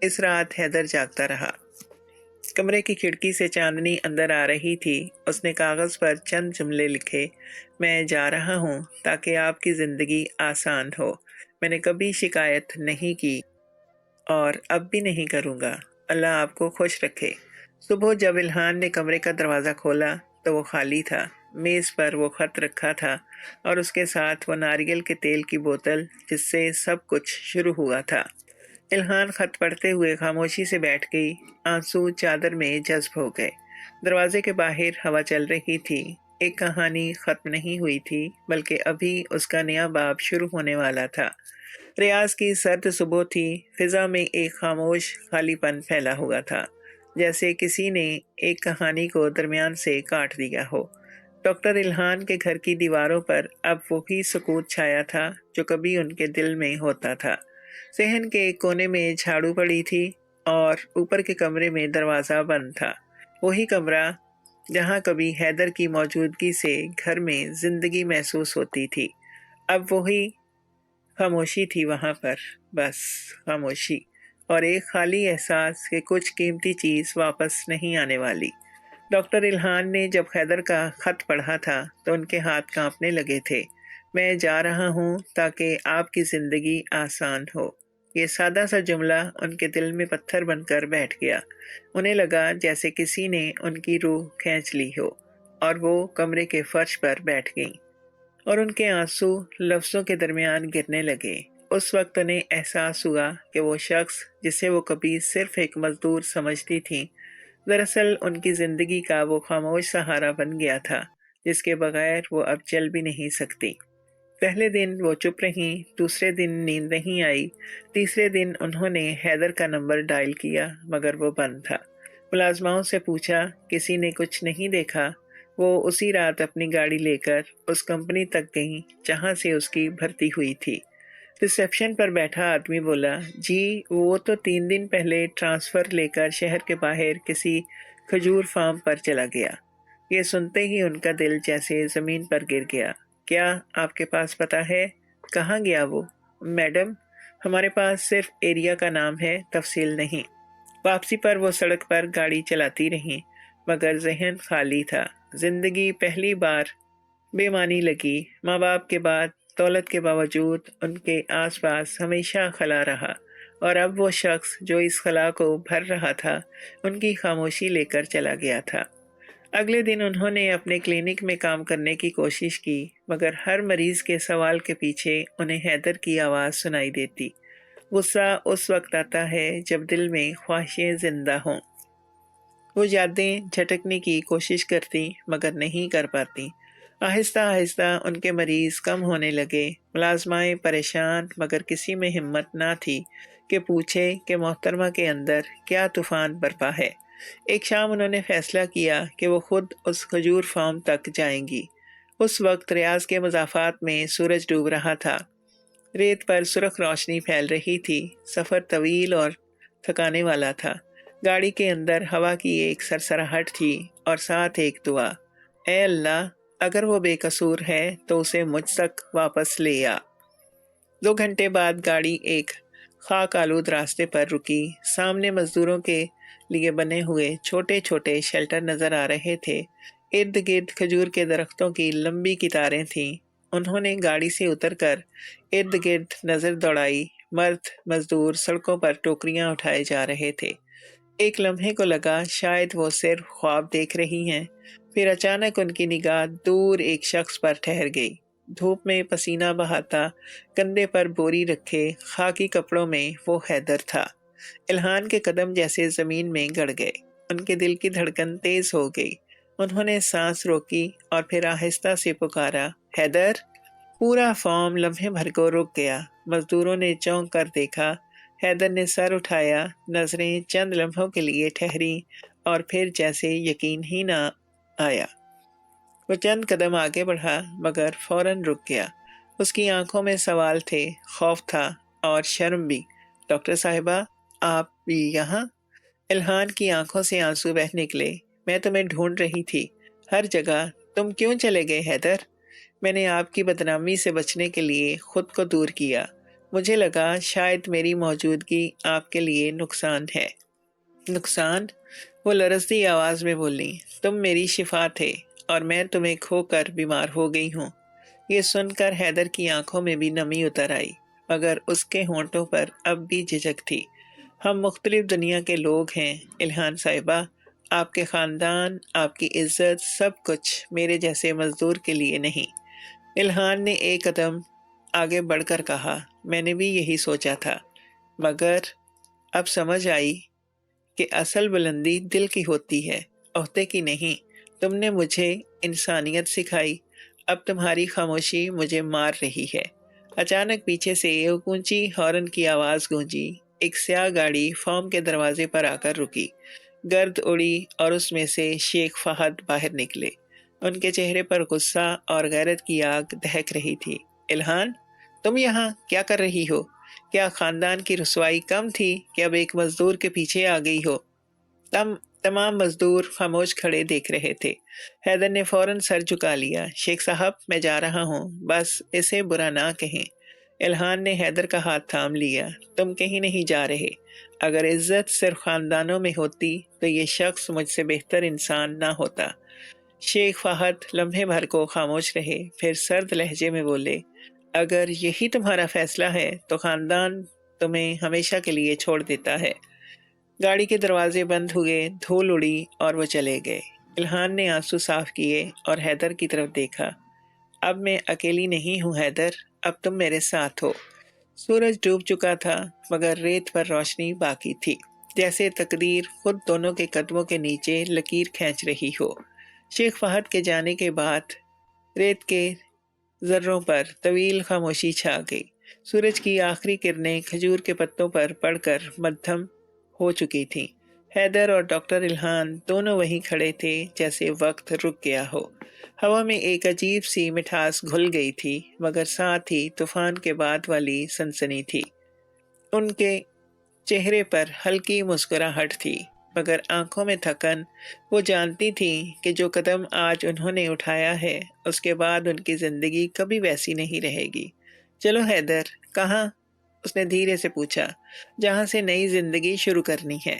इस रात हैदर जागता रहा। कमरे की खिड़की से चांदनी अंदर आ रही थी। उसने कागज पर चंद जुमले लिखे, मैं जा रहा हूँ ताकि आपकी जिंदगी आसान हो। मैंने कभी शिकायत नहीं की और अब भी नहीं करूँगा। अल्लाह आपको खुश रखे। सुबह जब इल्हान ने कमरे का दरवाज़ा खोला तो वो खाली था। मेज़ पर वो खत रखा था और उसके साथ वो नारियल के तेल की बोतल जिससे सब कुछ शुरू हुआ था। इल्हान खत पढ़ते हुए खामोशी से बैठ गई। आंसू चादर में जज्ब हो गए। दरवाजे के बाहर हवा चल रही थी। एक कहानी खत्म नहीं हुई थी, बल्कि अभी उसका नया बाब शुरू होने वाला था। रियाज की सर्द सुबह थी। फिजा में एक खामोश खालीपन फैला हुआ था, जैसे किसी ने एक कहानी को दरमियान से काट दिया हो। डॉक्टर इल्हान के घर की दीवारों पर अब वही सुकूत छाया था जो कभी उनके दिल में होता था। सहन के एक कोने में झाड़ू पड़ी थी और ऊपर के कमरे में दरवाज़ा बंद था। वही कमरा जहाँ कभी हैदर की मौजूदगी से घर में जिंदगी महसूस होती थी। अब वही खामोशी थी वहाँ पर, बस खामोशी और एक खाली एहसास कि कुछ कीमती चीज़ वापस नहीं आने वाली। डॉक्टर इल्हान ने जब हैदर का खत पढ़ा था तो उनके हाथ कांपने लगे थे। मैं जा रहा हूँ ताकि आपकी ज़िंदगी आसान हो। ये सादा सा जुमला उनके दिल में पत्थर बनकर बैठ गया। उन्हें लगा जैसे किसी ने उनकी रूह खींच ली हो और वो कमरे के फर्श पर बैठ गईं और उनके आंसू लफ्ज़ों के दरमियान गिरने लगे। उस वक्त उन्हें एहसास हुआ कि वो शख्स जिसे वो कभी सिर्फ एक मजदूर समझती थी, दरअसल उनकी ज़िंदगी का वो खामोश सहारा बन गया था, जिसके बगैर वो अब चल भी नहीं सकती। पहले दिन वो चुप रहीं, दूसरे दिन नींद नहीं आई, तीसरे दिन उन्होंने हैदर का नंबर डायल किया, मगर वो बंद था। मुलाजमाओं से पूछा, किसी ने कुछ नहीं देखा? وہ اسی رات اپنی گاڑی لے کر اس کمپنی تک گئیں جہاں سے اس کی بھرتی ہوئی تھی۔ ریسیپشن پر بیٹھا آدمی بولا، جی وہ تو 3 دن پہلے ٹرانسفر لے کر شہر کے باہر کسی کھجور فارم پر چلا گیا۔ یہ سنتے ہی ان کا دل جیسے زمین پر گر گیا۔ کیا آپ کے پاس پتہ ہے کہاں گیا وہ؟ میڈم، ہمارے پاس صرف ایریا کا نام ہے، تفصیل نہیں۔ واپسی پر وہ سڑک پر گاڑی چلاتی رہیں، مگر ذہن خالی تھا۔ زندگی پہلی بار بے معنی لگی۔ ماں باپ کے بعد دولت کے باوجود ان کے آس پاس ہمیشہ خلا رہا، اور اب وہ شخص جو اس خلا کو بھر رہا تھا ان کی خاموشی لے کر چلا گیا تھا۔ اگلے دن انہوں نے اپنے کلینک میں کام کرنے کی کوشش کی، مگر ہر مریض کے سوال کے پیچھے انہیں حیدر کی آواز سنائی دیتی۔ غصہ اس وقت آتا ہے جب دل میں خواہشیں زندہ ہوں۔ وہ یادیں جھٹکنے کی کوشش کرتی مگر نہیں کر پاتی۔ آہستہ آہستہ ان کے مریض کم ہونے لگے۔ ملازمائیں پریشان، مگر کسی میں ہمت نہ تھی کہ پوچھے کہ محترمہ کے اندر کیا طوفان برپا ہے۔ ایک شام انہوں نے فیصلہ کیا کہ وہ خود اس کھجور فارم تک جائیں گی۔ اس وقت ریاض کے مضافات میں سورج ڈوب رہا تھا۔ ریت پر سرخ روشنی پھیل رہی تھی۔ سفر طویل اور تھکانے والا تھا۔ گاڑی کے اندر ہوا کی ایک سرسراہٹ تھی اور ساتھ ایک دعا، اے اللہ، اگر وہ بے قصور ہے تو اسے مجھ تک واپس لے آ۔ 2 گھنٹے بعد گاڑی ایک خاک آلود راستے پر رکی۔ سامنے مزدوروں کے لیے بنے ہوئے چھوٹے چھوٹے شیلٹر نظر آ رہے تھے۔ ارد گرد کھجور کے درختوں کی لمبی قطاریں تھیں۔ انہوں نے گاڑی سے اتر کر ارد گرد نظر دوڑائی۔ مرد مزدور سڑکوں پر ٹوکریاں اٹھائے جا رہے تھے۔ ایک لمحے کو لگا شاید وہ صرف خواب دیکھ رہی ہیں، پھر اچانک ان کی نگاہ دور ایک شخص پر ٹھہر گئی۔ دھوپ میں پسینہ بہاتا، کندھے پر بوری رکھے خاکی کپڑوں میں وہ حیدر تھا۔ الہان کے قدم جیسے زمین میں گڑ گئے۔ ان کے دل کی دھڑکن تیز ہو گئی۔ انہوں نے سانس روکی اور پھر آہستہ سے پکارا، حیدر۔ پورا فارم لمحے بھر کو رک گیا۔ مزدوروں نے چونک کر دیکھا۔ حیدر نے سر اٹھایا۔ نظریں چند لمحوں کے لیے ٹھہری اور پھر جیسے یقین ہی نہ آیا۔ وہ چند قدم آگے بڑھا مگر فوراً رک گیا۔ اس کی آنکھوں میں سوال تھے، خوف تھا اور شرم بھی۔ ڈاکٹر صاحبہ، آپ یہاں؟ الہان کی آنکھوں سے آنسو بہہ نکلے۔ میں تمہیں ڈھونڈ رہی تھی ہر جگہ۔ تم کیوں چلے گئے حیدر؟ میں نے آپ کی بدنامی سے بچنے کے لیے خود کو دور کیا۔ مجھے لگا شاید میری موجودگی آپ کے لیے نقصان ہے۔ نقصان؟ وہ لرزتی آواز میں بولی، تم میری شفا تھے اور میں تمہیں کھو کر بیمار ہو گئی ہوں۔ یہ سن کر حیدر کی آنکھوں میں بھی نمی اتر آئی، مگر اس کے ہونٹوں پر اب بھی جھجک تھی۔ ہم مختلف دنیا کے لوگ ہیں الہان صاحبہ۔ آپ کے خاندان، آپ کی عزت، سب کچھ میرے جیسے مزدور کے لیے نہیں۔ الہان نے ایک قدم آگے بڑھ کر کہا، میں نے بھی یہی سوچا تھا، مگر اب سمجھ آئی کہ اصل بلندی دل کی ہوتی ہے، عہدے کی نہیں۔ تم نے مجھے انسانیت سکھائی، اب تمہاری خاموشی مجھے مار رہی ہے۔ اچانک پیچھے سے ایک اونچی ہارن کی آواز گونجی۔ ایک سیاہ گاڑی فارم کے دروازے پر آ کر رکی۔ گرد اڑی اور اس میں سے شیخ فہد باہر نکلے۔ ان کے چہرے پر غصہ اور غیرت کی آگ دہک رہی تھی۔ الہان، تم یہاں کیا کر رہی ہو؟ کیا خاندان کی رسوائی کم تھی کہ اب ایک مزدور کے پیچھے آ گئی ہو؟ تمام مزدور خاموش کھڑے دیکھ رہے تھے۔ حیدر نے فوراً سر جھکا لیا۔ شیخ صاحب، میں جا رہا ہوں، بس اسے برا نہ کہیں۔ الہان نے حیدر کا ہاتھ تھام لیا۔ تم کہیں نہیں جا رہے۔ اگر عزت صرف خاندانوں میں ہوتی تو یہ شخص مجھ سے بہتر انسان نہ ہوتا۔ شیخ فہد لمحے بھر کو خاموش رہے، پھر سرد لہجے میں بولے، اگر یہی تمہارا فیصلہ ہے تو خاندان تمہیں ہمیشہ کے لیے چھوڑ دیتا ہے۔ گاڑی کے دروازے بند ہوئے، دھول اڑی اور وہ چلے گئے۔ الہان نے آنسو صاف کیے اور حیدر کی طرف دیکھا۔ اب میں اکیلی نہیں ہوں حیدر، اب تم میرے ساتھ ہو۔ سورج ڈوب چکا تھا مگر ریت پر روشنی باقی تھی، جیسے تقدیر خود دونوں کے قدموں کے نیچے لکیر کھینچ رہی ہو۔ شیخ فہد کے جانے کے بعد ریت کے ذروں پر طویل خاموشی چھا گئی۔ سورج کی آخری کرنیں کھجور کے پتوں پر پڑ کر مدھم ہو چکی تھیں۔ حیدر اور ڈاکٹر الہان دونوں وہیں کھڑے تھے جیسے وقت رک گیا ہو۔ ہوا میں ایک عجیب سی مٹھاس گھل گئی تھی، مگر ساتھ ہی طوفان کے بعد والی سنسنی تھی۔ ان کے چہرے پر ہلکی مسکراہٹ تھی، مگر آنکھوں میں تھکن۔ وہ جانتی تھی کہ جو قدم آج انہوں نے اٹھایا ہے، اس کے بعد ان کی زندگی کبھی ویسی نہیں رہے گی۔ چلو حیدر، کہاں؟ اس نے دھیرے سے پوچھا۔ جہاں سے نئی زندگی شروع کرنی ہے۔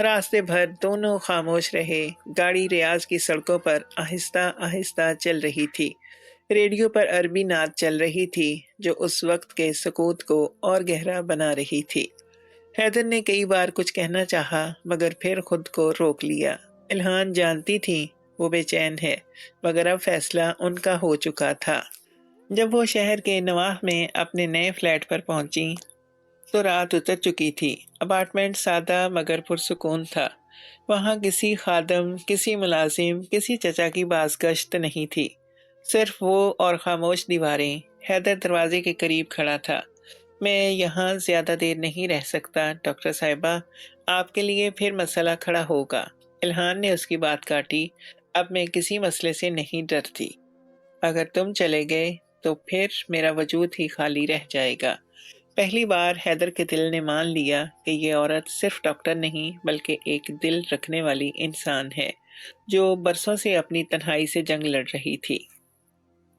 راستے بھر دونوں خاموش رہے۔ گاڑی ریاض کی سڑکوں پر آہستہ آہستہ چل رہی تھی۔ ریڈیو پر عربی نعت چل رہی تھی جو اس وقت کے سکوت کو اور گہرا بنا رہی تھی۔ حیدر نے کئی بار کچھ کہنا چاہا، مگر پھر خود کو روک لیا۔ الہان جانتی تھی وہ بے چین ہے، مگر اب فیصلہ ان کا ہو چکا تھا۔ جب وہ شہر کے نواح میں اپنے نئے فلیٹ پر پہنچی تو رات اتر چکی تھی۔ اپارٹمنٹ سادہ مگر پرسکون تھا۔ وہاں کسی خادم، کسی ملازم، کسی چچا کی بازگشت نہیں تھی، صرف وہ اور خاموش دیواریں۔ حیدر دروازے کے قریب کھڑا تھا۔ میں یہاں زیادہ دیر نہیں رہ سکتا ڈاکٹر صاحبہ، آپ کے لیے پھر مسئلہ کھڑا ہوگا۔ الہان نے اس کی بات کاٹی۔ اب میں کسی مسئلے سے نہیں ڈرتی۔ اگر تم چلے گئے تو پھر میرا وجود ہی خالی رہ جائے گا۔ پہلی بار حیدر کے دل نے مان لیا کہ یہ عورت صرف ڈاکٹر نہیں بلکہ ایک دل رکھنے والی انسان ہے جو برسوں سے اپنی تنہائی سے جنگ لڑ رہی تھی۔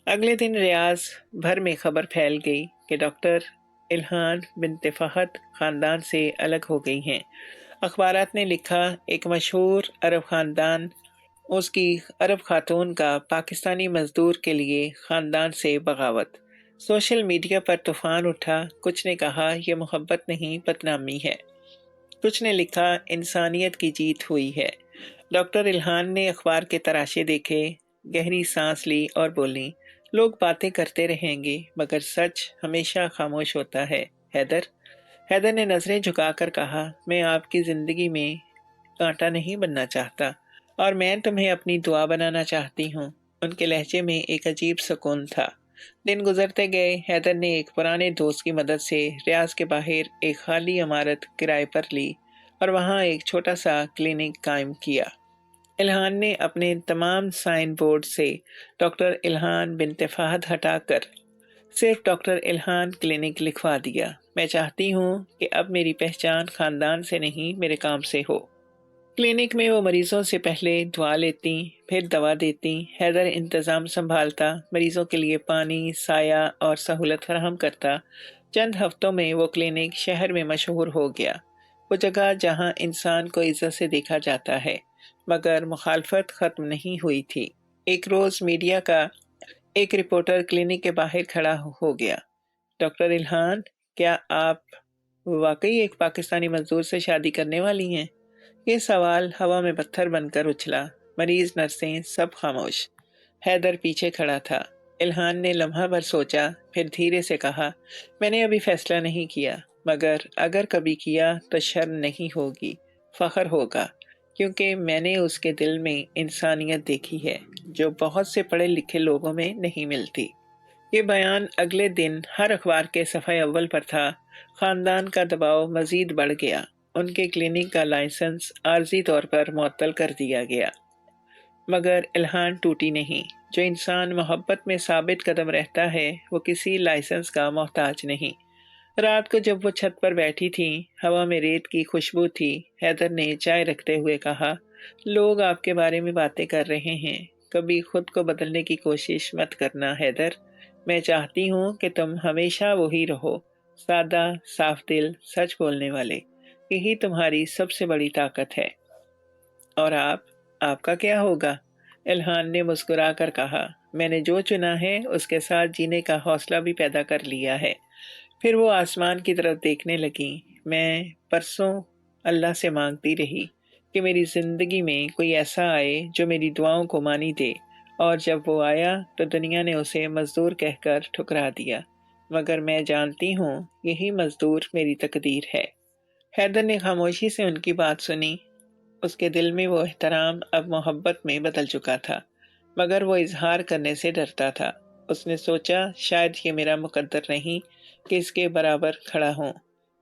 اگلے دن ریاض بھر میں خبر پھیل گئی کہ ڈاکٹر الہان بنت فہد خاندان سے الگ ہو گئی ہیں۔ اخبارات نے لکھا، ایک مشہور عرب خاندان، اس کی عرب خاتون کا پاکستانی مزدور کے لیے خاندان سے بغاوت۔ سوشل میڈیا پر طوفان اٹھا۔ کچھ نے کہا یہ محبت نہیں بدنامی ہے، کچھ نے لکھا انسانیت کی جیت ہوئی ہے۔ ڈاکٹر الہان نے اخبار کے تراشے دیکھے، گہری سانس لی اور بولی، لوگ باتیں کرتے رہیں گے مگر سچ ہمیشہ خاموش ہوتا ہے۔ حیدر نے نظریں جھکا کر کہا، میں آپ کی زندگی میں کانٹا نہیں بننا چاہتا، اور میں تمہیں اپنی دعا بنانا چاہتی ہوں۔ ان کے لہجے میں ایک عجیب سکون تھا۔ دن گزرتے گئے۔ حیدر نے ایک پرانے دوست کی مدد سے ریاض کے باہر ایک خالی عمارت کرائے پر لی اور وہاں ایک چھوٹا سا کلینک قائم کیا۔ الہان نے اپنے تمام سائن بورڈ سے ڈاکٹر الہان بنت فہد ہٹا کر صرف ڈاکٹر الہان کلینک لکھوا دیا۔ میں چاہتی ہوں کہ اب میری پہچان خاندان سے نہیں میرے کام سے ہو۔ کلینک میں وہ مریضوں سے پہلے دعا لیتی، پھر دوا دیتی۔ حیدر انتظام سنبھالتا، مریضوں کے لیے پانی، سایہ اور سہولت فراہم کرتا۔ چند ہفتوں میں وہ کلینک شہر میں مشہور ہو گیا، وہ جگہ جہاں انسان کو عزت سے دیکھا جاتا ہے۔ مگر مخالفت ختم نہیں ہوئی تھی۔ ایک روز میڈیا کا ایک رپورٹر کلینک کے باہر کھڑا ہو گیا۔ ڈاکٹر الہان، کیا آپ واقعی ایک پاکستانی مزدور سے شادی کرنے والی ہیں؟ یہ سوال ہوا میں پتھر بن کر اچھلا۔ مریض، نرسیں، سب خاموش۔ حیدر پیچھے کھڑا تھا۔ الہان نے لمحہ بھر سوچا، پھر دھیرے سے کہا، میں نے ابھی فیصلہ نہیں کیا، مگر اگر کبھی کیا تو شرم نہیں ہوگی، فخر ہوگا، کیونکہ میں نے اس کے دل میں انسانیت دیکھی ہے جو بہت سے پڑھے لکھے لوگوں میں نہیں ملتی۔ یہ بیان اگلے دن ہر اخبار کے صفحہ اول پر تھا۔ خاندان کا دباؤ مزید بڑھ گیا۔ ان کے کلینک کا لائسنس عارضی طور پر معطل کر دیا گیا، مگر الہان ٹوٹی نہیں۔ جو انسان محبت میں ثابت قدم رہتا ہے وہ کسی لائسنس کا محتاج نہیں۔ رات کو جب وہ چھت پر بیٹھی تھی، ہوا میں ریت کی خوشبو تھی، حیدر نے چائے رکھتے ہوئے کہا، لوگ آپ کے بارے میں باتیں کر رہے ہیں، کبھی خود کو بدلنے کی کوشش مت کرنا حیدر۔ میں چاہتی ہوں کہ تم ہمیشہ وہی رہو، سادہ، صاف دل، سچ بولنے والے۔ یہی تمہاری سب سے بڑی طاقت ہے۔ اور آپ کا کیا ہوگا؟ الہان نے مسکرا کر کہا، میں نے جو چنا ہے اس کے ساتھ جینے کا حوصلہ بھی پیدا کر لیا ہے۔ پھر وہ آسمان کی طرف دیکھنے لگی۔ میں پرسوں اللہ سے مانگتی رہی کہ میری زندگی میں کوئی ایسا آئے جو میری دعاؤں کو مانی دے، اور جب وہ آیا تو دنیا نے اسے مزدور کہہ کر ٹھکرا دیا، مگر میں جانتی ہوں یہی مزدور میری تقدیر ہے۔ حیدر نے خاموشی سے ان کی بات سنی۔ اس کے دل میں وہ احترام اب محبت میں بدل چکا تھا، مگر وہ اظہار کرنے سے ڈرتا تھا۔ اس نے سوچا، شاید یہ میرا مقدر نہیں کہ اس کے برابر کھڑا ہوں،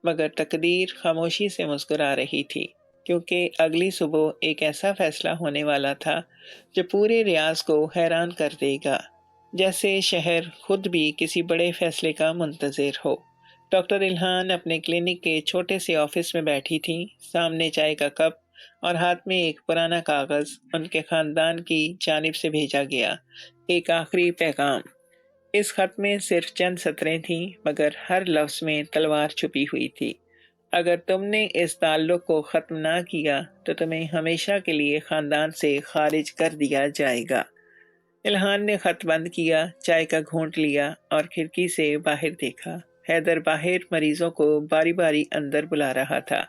مگر تقدیر خاموشی سے مسکرا رہی تھی کیونکہ اگلی صبح ایک ایسا فیصلہ ہونے والا تھا جو پورے ریاض کو حیران کر دے گا، جیسے شہر خود بھی کسی بڑے فیصلے کا منتظر ہو۔ ڈاکٹر الہان اپنے کلینک کے چھوٹے سے آفس میں بیٹھی تھیں، سامنے چائے کا کپ اور ہاتھ میں ایک پرانا کاغذ، ان کے خاندان کی جانب سے بھیجا گیا ایک آخری پیغام۔ اس خط میں صرف چند سطریں تھیں، مگر ہر لفظ میں تلوار چھپی ہوئی تھی۔ اگر تم نے اس تعلق کو ختم نہ کیا تو تمہیں ہمیشہ کے لیے خاندان سے خارج کر دیا جائے گا۔ الہان نے خط بند کیا، چائے کا گھونٹ لیا اور کھڑکی سے باہر دیکھا۔ حیدر باہر مریضوں کو باری باری اندر بلا رہا تھا۔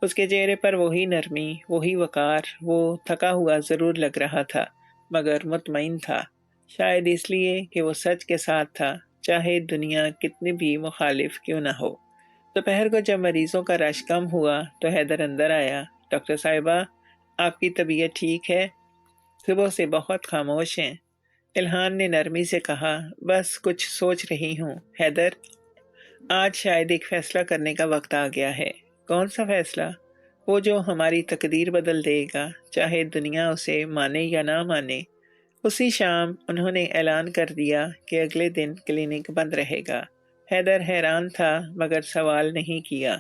اس کے چہرے پر وہی نرمی، وہی وقار، وہ تھکا ہوا ضرور لگ رہا تھا مگر مطمئن تھا، شاید اس لیے کہ وہ سچ کے ساتھ تھا، چاہے دنیا کتنی بھی مخالف کیوں نہ ہو۔ دوپہر کو جب مریضوں کا رش کم ہوا تو حیدر اندر آیا۔ ڈاکٹر صاحبہ، آپ کی طبیعت ٹھیک ہے؟ صبح سے بہت خاموش ہیں۔ الہان نے نرمی سے کہا، بس کچھ سوچ رہی ہوں۔ حیدر، آج شاید ایک فیصلہ کرنے کا وقت آ گیا ہے۔ کون سا فیصلہ؟ وہ جو ہماری تقدیر بدل دے گا، چاہے دنیا اسے مانے یا نہ مانے۔ اسی شام انہوں نے اعلان کر دیا کہ اگلے دن کلینک بند رہے گا۔ حیدر حیران تھا مگر سوال نہیں کیا۔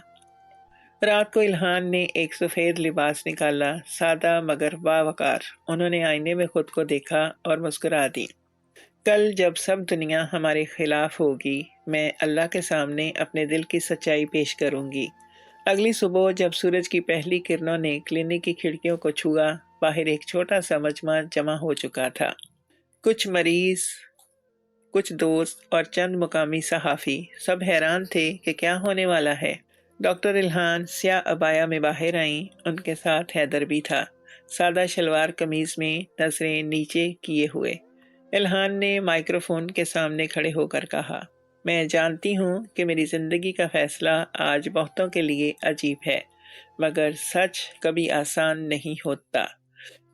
رات کو الہان نے ایک سفید لباس نکالا، سادہ مگر باوقار۔ انہوں نے آئینے میں خود کو دیکھا اور مسکرا دی۔ کل جب سب دنیا ہمارے خلاف ہوگی، میں اللہ کے سامنے اپنے دل کی سچائی پیش کروں گی۔ اگلی صبح جب سورج کی پہلی کرنوں نے کلینک کی کھڑکیوں کو چھوا، باہر ایک چھوٹا سا مجمع جمع ہو چکا تھا۔ کچھ مریض، کچھ دوست اور چند مقامی صحافی، سب حیران تھے کہ کیا ہونے والا ہے۔ ڈاکٹر الہان سیاہ عبایا میں باہر آئیں، ان کے ساتھ حیدر بھی تھا، سادہ شلوار قمیض میں، نظریں نیچے کیے ہوئے۔ الہان نے مائکروفون کے سامنے کھڑے ہو کر کہا، میں جانتی ہوں کہ میری زندگی کا فیصلہ آج بہتوں کے لیے عجیب ہے، مگر سچ کبھی آسان نہیں ہوتا۔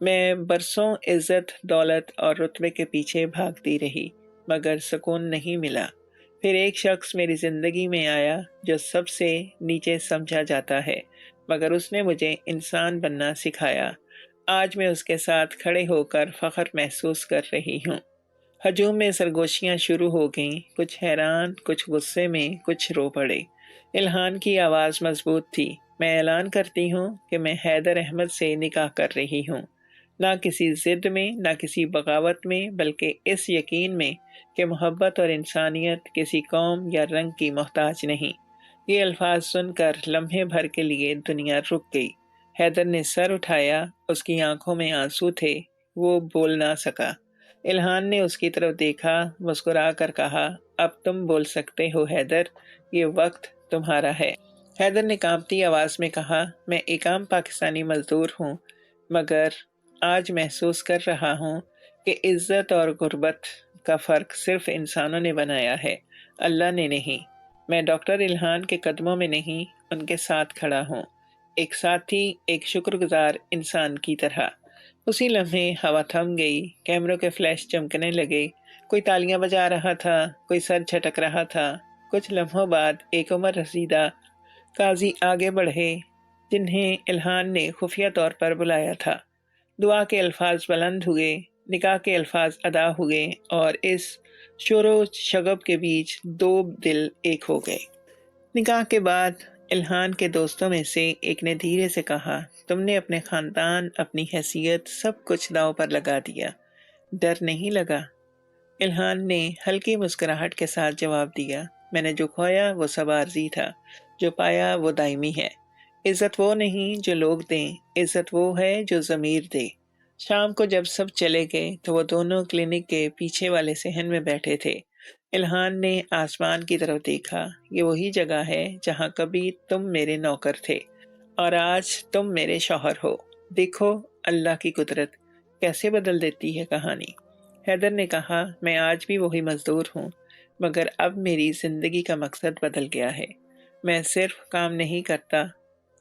میں برسوں عزت، دولت اور رتبے کے پیچھے بھاگتی رہی، مگر سکون نہیں ملا۔ پھر ایک شخص میری زندگی میں آیا جو سب سے نیچے سمجھا جاتا ہے، مگر اس نے مجھے انسان بننا سکھایا۔ آج میں اس کے ساتھ کھڑے ہو کر فخر محسوس کر رہی ہوں۔ ہجوم میں سرگوشیاں شروع ہو گئیں، کچھ حیران، کچھ غصے میں، کچھ رو پڑے۔ الہان کی آواز مضبوط تھی، میں اعلان کرتی ہوں کہ میں حیدر احمد سے نکاح کر رہی ہوں، نہ کسی ضد میں، نہ کسی بغاوت میں، بلکہ اس یقین میں کہ محبت اور انسانیت کسی قوم یا رنگ کی محتاج نہیں۔ یہ الفاظ سن کر لمحے بھر کے لیے دنیا رک گئی۔ حیدر نے سر اٹھایا، اس کی آنکھوں میں آنسو تھے، وہ بول نہ سکا۔ الہان نے اس کی طرف دیکھا، مسکرا کر کہا، اب تم بول سکتے ہو حیدر، یہ وقت تمہارا ہے۔ حیدر نے کانپتی آواز میں کہا، میں ایک عام پاکستانی مزدور ہوں، مگر آج محسوس کر رہا ہوں کہ عزت اور غربت کا فرق صرف انسانوں نے بنایا ہے، اللہ نے نہیں۔ میں ڈاکٹر الہان کے قدموں میں نہیں، ان کے ساتھ کھڑا ہوں، ایک ساتھی، ایک شکر گزار انسان کی طرح۔ اسی لمحے ہوا تھم گئی، کیمروں کے فلیش چمکنے لگے، کوئی تالیاں بجا رہا تھا، کوئی سر جھٹک رہا تھا۔ کچھ لمحوں بعد ایک عمر رسیدہ قاضی آگے بڑھے جنہیں الہان نے خفیہ طور پر بلایا تھا۔ دعا کے الفاظ بلند ہوئے، نکاح کے الفاظ ادا ہوئے اور اس شور و شغب کے بیچ دو دل ایک ہو گئے۔ نکاح کے بعد الہان کے دوستوں میں سے ایک نے دھیرے سے کہا، تم نے اپنے خاندان، اپنی حیثیت، سب کچھ داؤ پر لگا دیا، ڈر نہیں لگا؟ الہان نے ہلکی مسکراہٹ کے ساتھ جواب دیا، میں نے جو کھویا وہ سب عارضی تھا، جو پایا وہ دائمی ہے۔ عزت وہ نہیں جو لوگ دیں، عزت وہ ہے جو ضمیر دے۔ شام کو جب سب چلے گئے تو وہ دونوں کلینک کے پیچھے والے صحن میں بیٹھے تھے۔ الہان نے آسمان کی طرف دیکھا، یہ وہی جگہ ہے جہاں کبھی تم میرے نوکر تھے اور آج تم میرے شوہر ہو۔ دیکھو اللہ کی قدرت کیسے بدل دیتی ہے کہانی۔ حیدر نے کہا، میں آج بھی وہی مزدور ہوں، مگر اب میری زندگی کا مقصد بدل گیا ہے۔ میں صرف کام نہیں کرتا،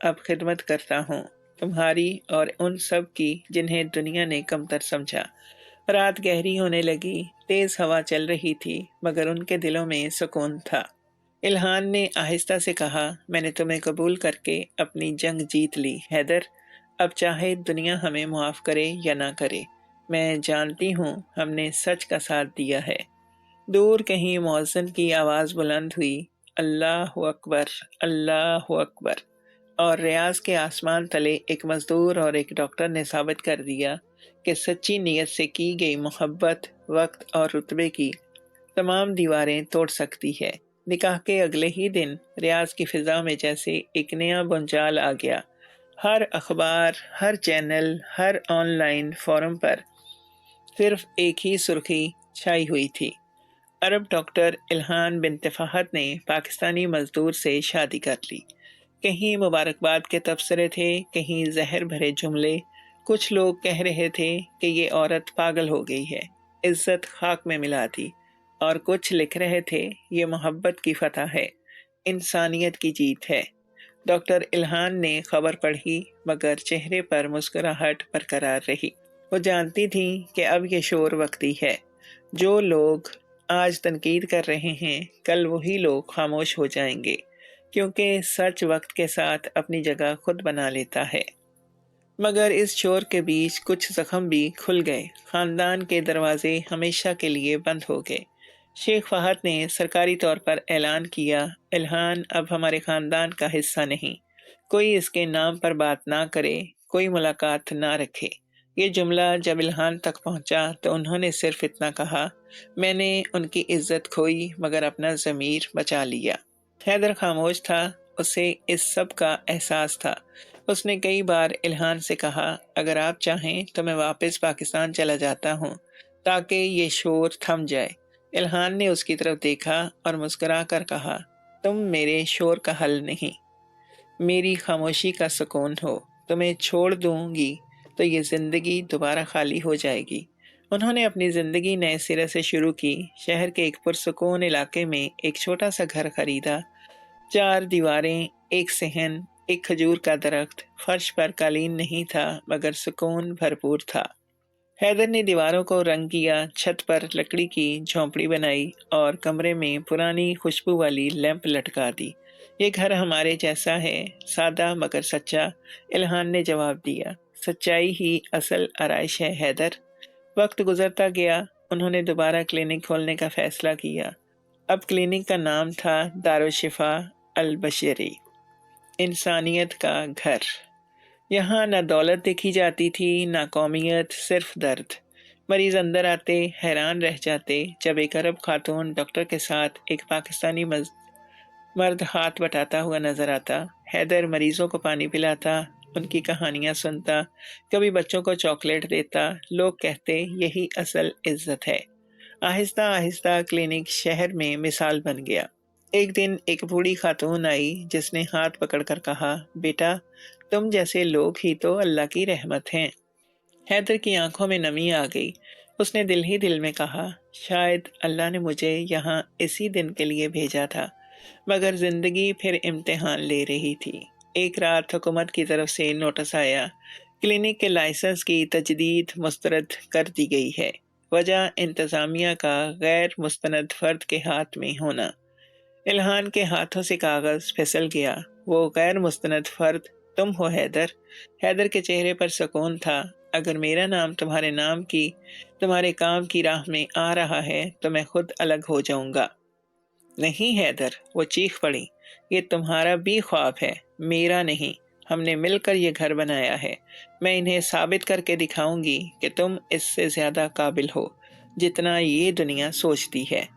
اب خدمت کرتا ہوں، تمہاری اور ان سب کی جنہیں دنیا نے کمتر سمجھا۔ رات گہری ہونے لگی، تیز ہوا چل رہی تھی، مگر ان کے دلوں میں سکون تھا۔ इल्हान ने आहिस्ता से कहा, मैंने तुम्हें कबूल करके अपनी जंग जीत ली हैदर। अब चाहे दुनिया हमें मुआफ़ करे या ना करे, मैं जानती हूँ हमने सच का साथ दिया है। दूर कहीं मौज़िन की आवाज़ बुलंद हुई, अल्लाहु अकबर, अल्लाहु अकबर। और रियाज के आसमान तले एक मजदूर और एक डॉक्टर ने साबित कर दिया कि सच्ची नीयत से की गई मोहब्बत वक्त और रुतबे की तमाम दीवारें तोड़ सकती है। निकाह के अगले ही दिन रियाज की फिजा में जैसे एक नया बुंजाल आ गया। हर अखबार, हर चैनल, हर ऑनलाइन फोरम पर सिर्फ एक ही सुर्खी छाई हुई थी, अरब डॉक्टर इल्हान बिन फहद ने पाकिस्तानी मजदूर से शादी कर ली। कहीं मुबारकबाद के तबसरे थे, कहीं जहर भरे जुमले। कुछ लोग कह रहे थे कि ये औरत पागल हो गई है, इज्जत खाक में मिला दी। और कुछ लिख रहे थे, ये मोहब्बत की फतह है, इंसानियत की जीत है। डॉक्टर इल्हान ने खबर पढ़ी, मगर चेहरे पर मुस्कुराहट बरकरार रही। वो जानती थी कि अब ये शोर वक्ती है। जो लोग आज तनकीद कर रहे हैं, कल वही लोग खामोश हो जाएंगे, क्योंकि सच वक्त के साथ अपनी जगह खुद बना लेता है। मगर इस शोर के बीच कुछ जख्म भी खुल गए। खानदान के दरवाजे हमेशा के लिए बंद हो गए। शेख फहद ने सरकारी तौर पर ऐलान किया, इल्हान अब हमारे खानदान का हिस्सा नहीं। कोई इसके नाम पर बात ना करे, कोई मुलाकात ना रखे। ये जुमला जब इल्हान तक पहुंचा तो उन्होंने सिर्फ इतना कहा, मैंने उनकी इज्जत खोई मगर अपना ज़मीर बचा लिया। हैदर खामोश था, उसे इस सब का एहसास था। उसने कई बार इल्हान से कहा, अगर आप चाहें तो मैं वापस पाकिस्तान चला जाता हूँ ताकि ये शोर थम जाए। इल्हान ने उसकी तरफ देखा और मुस्कुरा कर कहा, तुम मेरे शोर का हल नहीं, मेरी खामोशी का सुकून हो। तुम्हें छोड़ दूंगी तो ये ज़िंदगी दोबारा खाली हो जाएगी। उन्होंने अपनी ज़िंदगी नए सिरे से शुरू की। शहर के एक पुरसुकून इलाके में एक छोटा सा घर खरीदा। 4 दीवारें, एक सहन, एक खजूर का दरख्त। फर्श पर कालीन नहीं था मगर सुकून भरपूर था। हैदर ने दीवारों को रंग किया, छत पर लकड़ी की झोंपड़ी बनाई और कमरे में पुरानी खुशबू वाली लैंप लटका दी। ये घर हमारे जैसा है, सादा मगर सच्चा, इल्हान ने जवाब दिया। सच्चाई ही असल आराइश है हैदर। वक्त गुजरता गया, उन्होंने दोबारा क्लिनिक खोलने का फैसला किया। अब क्लिनिक का नाम था दारुशिफा अल बशरी, इंसानियत का घर। यहाँ न दौलत देखी जाती थी, न कौमियत, सिर्फ दर्द। मरीज अंदर आते हैरान रह जाते जब एक अरब खातून डॉक्टर के साथ एक पाकिस्तानी मर्द हाथ बटाता हुआ नजर आता। हैदर मरीजों को पानी पिलाता, उनकी कहानियां सुनता, कभी बच्चों को चॉकलेट देता। लोग कहते, यही असल इज्जत है। आहिस्ता आहिस्ता क्लिनिक शहर में मिसाल बन गया। एक दिन एक बूढ़ी खातून आई जिसने हाथ पकड़कर कहा, बेटा तुम जैसे लोग ही तो अल्लाह की रहमत हैं। हैदर की आंखों में नमी आ गई। उसने दिल ही दिल में कहा, शायद अल्लाह ने मुझे यहाँ इसी दिन के लिए भेजा था। मगर जिंदगी फिर इम्तिहान ले रही थी। एक रात हुकूमत की तरफ से नोटिस आया, क्लिनिक के लाइसेंस की तजदीद मुस्तरद कर दी गई है। वजह इंतज़ामिया का गैर मुस्तनद फर्द के हाथ में होना। इल्हान के हाथों से कागज फिसल गया। वो गैर मुस्तनद फर्द तुम हो हैदर। हैदर के चेहरे पर सुकून था। अगर मेरा नाम तुम्हारे नाम की, तुम्हारे काम की राह में आ रहा है तो मैं खुद अलग हो जाऊंगा। नहीं हैदर, वो चीख पड़ी, ये तुम्हारा भी ख्वाब है, मेरा नहीं। हमने मिलकर ये घर बनाया है। मैं इन्हें साबित करके दिखाऊंगी कि तुम इससे ज्यादा काबिल हो जितना ये दुनिया सोचती है।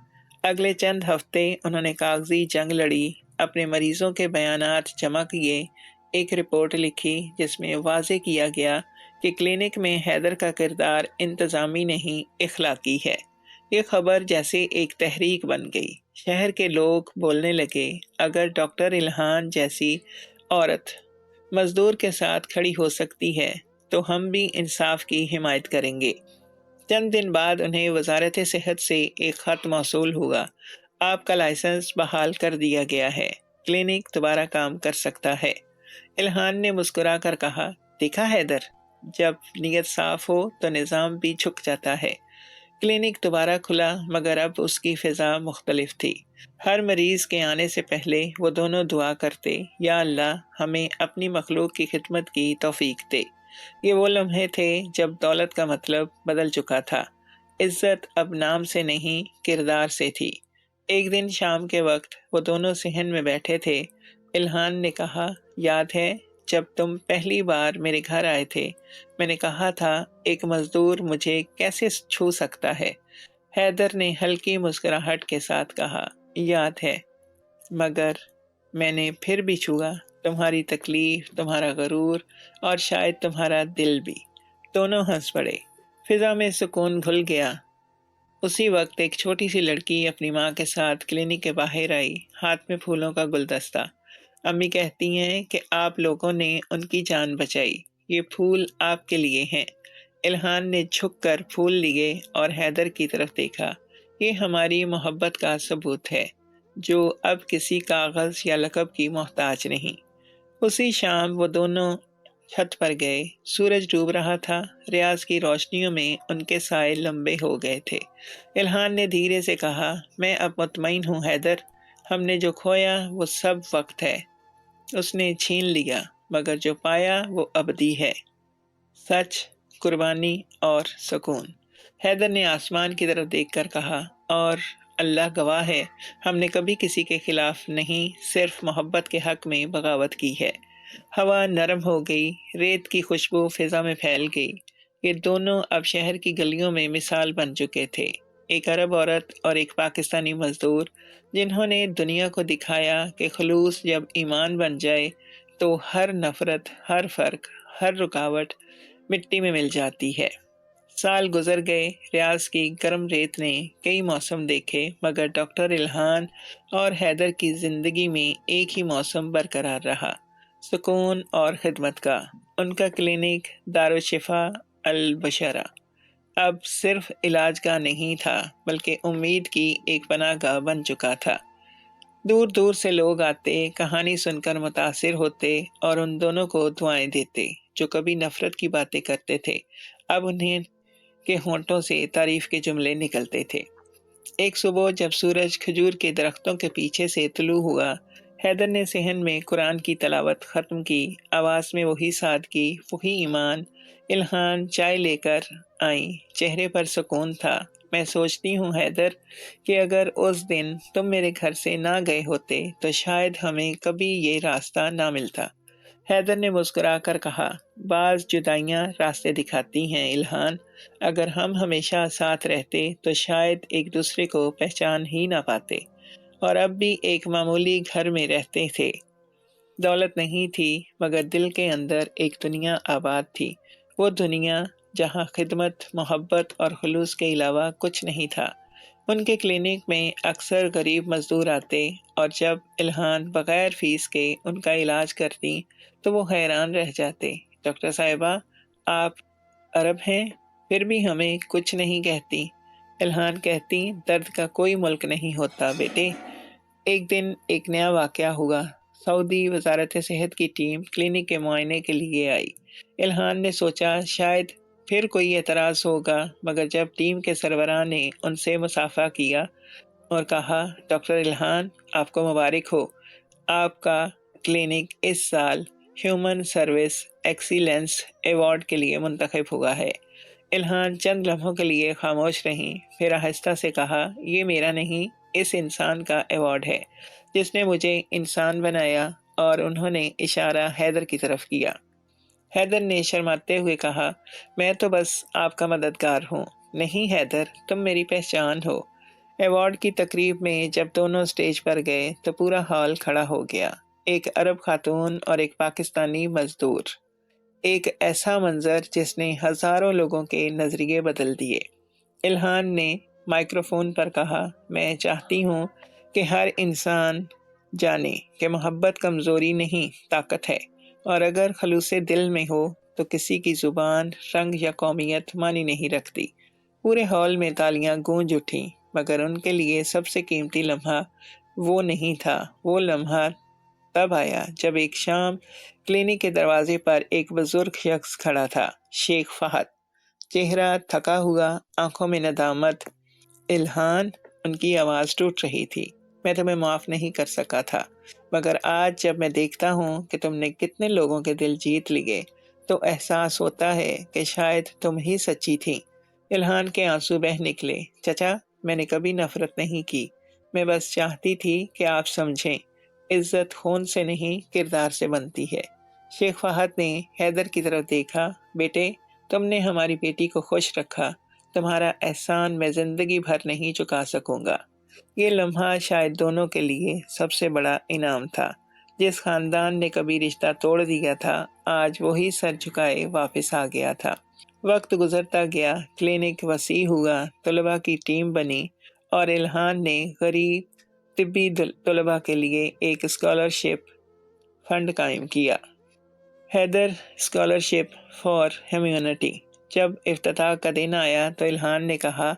अगले चंद हफ्ते उन्होंने कागजी जंग लड़ी, अपने मरीजों के बयानात जमा किए, एक रिपोर्ट लिखी जिसमें वाज़ेह किया गया कि क्लिनिक में हैदर का किरदार इंतज़ामी नहीं इखलाकी है। ये खबर जैसे एक तहरीक बन गई। शहर के लोग बोलने लगे, अगर डॉक्टर इल्हान जैसी औरत मजदूर के साथ खड़ी हो सकती है तो हम भी इंसाफ की हिमायत करेंगे। चंद दिन बाद उन्हें वजारत सेहत से एक ख़त मौसूल हुआ, आपका लाइसेंस बहाल कर दिया गया है, क्लिनिक दोबारा काम कर सकता है। इल्हान ने मुस्कुरा कर कहा, देखा हैदर, जब नीयत साफ हो तो निज़ाम भी झुक जाता है। کلینک دوبارہ کھلا مگر اب اس کی فضا مختلف تھی۔ ہر مریض کے آنے سے پہلے وہ دونوں دعا کرتے، یا اللہ ہمیں اپنی مخلوق کی خدمت کی توفیق دے۔ یہ وہ لمحے تھے جب دولت کا مطلب بدل چکا تھا۔ عزت اب نام سے نہیں کردار سے تھی۔ ایک دن شام کے وقت وہ دونوں صحن میں بیٹھے تھے۔ الہان نے کہا، یاد ہے جب تم پہلی بار میرے گھر آئے تھے میں نے کہا تھا ایک مزدور مجھے کیسے چھو سکتا ہے؟ حیدر نے ہلکی مسکراہٹ کے ساتھ کہا، یاد ہے، مگر میں نے پھر بھی چھوا، تمہاری تکلیف، تمہارا غرور اور شاید تمہارا دل بھی۔ دونوں ہنس پڑے۔ فضا میں سکون گھل گیا۔ اسی وقت ایک چھوٹی سی لڑکی اپنی ماں کے ساتھ کلینک کے باہر آئی، ہاتھ میں پھولوں کا گلدستہ۔ امی کہتی ہیں کہ آپ لوگوں نے ان کی جان بچائی، یہ پھول آپ کے لیے ہیں۔ الہان نے جھک کر پھول لیے اور حیدر کی طرف دیکھا۔ یہ ہماری محبت کا ثبوت ہے، جو اب کسی کاغذ یا لقب کی محتاج نہیں۔ اسی شام وہ دونوں چھت پر گئے۔ سورج ڈوب رہا تھا، ریاض کی روشنیوں میں ان کے سائے لمبے ہو گئے تھے۔ الہان نے دھیرے سے کہا، میں اب مطمئن ہوں حیدر، ہم نے جو کھویا وہ سب وقت ہے، اس نے چھین لیا، مگر جو پایا وہ ابدی ہے، سچ، قربانی اور سکون۔ حیدر نے آسمان کی طرف دیکھ کر کہا، اور اللہ گواہ ہے ہم نے کبھی کسی کے خلاف نہیں، صرف محبت کے حق میں بغاوت کی ہے۔ ہوا نرم ہو گئی، ریت کی خوشبو فضا میں پھیل گئی۔ یہ دونوں اب شہر کی گلیوں میں مثال بن چکے تھے، ایک عرب عورت اور ایک پاکستانی مزدور، جنہوں نے دنیا کو دکھایا کہ خلوص جب ایمان بن جائے تو ہر نفرت، ہر فرق، ہر رکاوٹ مٹی میں مل جاتی ہے۔ سال گزر گئے، ریاض کی گرم ریت نے کئی موسم دیکھے، مگر ڈاکٹر الہان اور حیدر کی زندگی میں ایک ہی موسم برقرار رہا، سکون اور خدمت کا۔ ان کا کلینک دارالشفا البشرہ اب صرف علاج کا نہیں تھا، بلکہ امید کی ایک پناہ گاہ بن چکا تھا۔ دور دور سے لوگ آتے، کہانی سن کر متاثر ہوتے اور ان دونوں کو دعائیں دیتے جو کبھی نفرت کی باتیں کرتے تھے، اب انہیں کے ہونٹوں سے تعریف کے جملے نکلتے تھے۔ ایک صبح جب سورج کھجور کے درختوں کے پیچھے سے طلوع ہوا، حیدر نے صحن میں قرآن کی تلاوت ختم کی، آواز میں وہی سادگی، وہی ایمان۔ الہان چائے لے کر آئیں، چہرے پر سکون تھا۔ میں سوچتی ہوں حیدر کہ اگر اس دن تم میرے گھر سے نہ گئے ہوتے تو شاید ہمیں کبھی یہ راستہ نہ ملتا۔ حیدر نے مسکرا کر کہا، بعض جدائیاں راستے دکھاتی ہیں الہان، اگر ہم ہمیشہ ساتھ رہتے تو شاید ایک دوسرے کو پہچان ہی نہ پاتے، اور اب بھی ایک معمولی گھر میں رہتے تھے۔ دولت نہیں تھی، مگر دل کے اندر ایک دنیا آباد تھی، وہ دنیا جہاں خدمت، محبت اور خلوص کے علاوہ کچھ نہیں تھا۔ ان کے کلینک میں اکثر غریب مزدور آتے، اور جب الہان بغیر فیس کے ان کا علاج کرتی تو وہ حیران رہ جاتے، ڈاکٹر صاحبہ آپ عرب ہیں پھر بھی ہمیں کچھ نہیں کہتی۔ الہان کہتی، درد کا کوئی ملک نہیں ہوتا بیٹے۔ ایک دن ایک نیا واقعہ ہوا۔ سعودی وزارت صحت کی ٹیم کلینک کے معائنے کے لیے آئی۔ الہان نے سوچا شاید پھر کوئی اعتراض ہوگا، مگر جب ٹیم کے سربراہ نے ان سے مصافحہ کیا اور کہا، ڈاکٹر الہان آپ کو مبارک ہو، آپ کا کلینک اس سال ہیومن سروس ایکسیلنس ایوارڈ کے لیے منتخب ہوا ہے۔ الہان چند لمحوں کے لیے خاموش رہیں، پھر آہستہ سے کہا، یہ میرا نہیں، اس انسان کا ایوارڈ ہے جس نے مجھے انسان بنایا، اور انہوں نے اشارہ حیدر کی طرف کیا۔ حیدر نے شرماتے ہوئے کہا، میں تو بس آپ کا مددگار ہوں۔ نہیں حیدر، تم میری پہچان ہو۔ ایوارڈ کی تقریب میں جب دونوں سٹیج پر گئے تو پورا ہال کھڑا ہو گیا، ایک عرب خاتون اور ایک پاکستانی مزدور، ایک ایسا منظر جس نے ہزاروں لوگوں کے نظریے بدل دیے۔ الہان نے مائکروفون پر کہا، میں چاہتی ہوں کہ ہر انسان جانے کہ محبت کمزوری نہیں، طاقت ہے، اور اگر خلوص دل میں ہو تو کسی کی زبان، رنگ یا قومیت معنی نہیں رکھتی۔ پورے ہال میں تالیاں گونج اٹھیں، مگر ان کے لیے سب سے قیمتی لمحہ وہ نہیں تھا۔ وہ لمحہ تب آیا جب ایک شام کلینک کے دروازے پر ایک بزرگ شخص کھڑا تھا، شیخ فہد۔ چہرہ تھکا ہوا، آنکھوں میں ندامت۔ الہان، ان کی آواز ٹوٹ رہی تھی، میں تمہیں معاف نہیں کر سکا تھا، مگر آج جب میں دیکھتا ہوں کہ تم نے کتنے لوگوں کے دل جیت لیے تو احساس ہوتا ہے کہ شاید تم ہی سچی تھی۔ الہان کے آنسو بہہ نکلے۔ چچا، میں نے کبھی نفرت نہیں کی، میں بس چاہتی تھی کہ آپ سمجھیں، عزت خون سے نہیں کردار سے بنتی ہے۔ شیخ فہد نے حیدر کی طرف دیکھا۔ بیٹے، تم نے ہماری بیٹی کو خوش رکھا، تمہارا احسان میں زندگی بھر نہیں چکا سکوں گا۔ یہ لمحہ شاید دونوں کے لیے سب سے بڑا انعام تھا۔ جس خاندان نے کبھی رشتہ توڑ دیا تھا، آج وہی سر جھکائے واپس آ گیا تھا۔ وقت گزرتا گیا، کلینک وسیع ہوا، طلباء کی ٹیم بنی اور الہان نے غریب طبی طلباء کے لیے ایک اسکالرشپ فنڈ قائم کیا، حیدر اسکالرشپ فار ہیومینٹی۔ جب افتتاح کا دن آیا تو الہان نے کہا،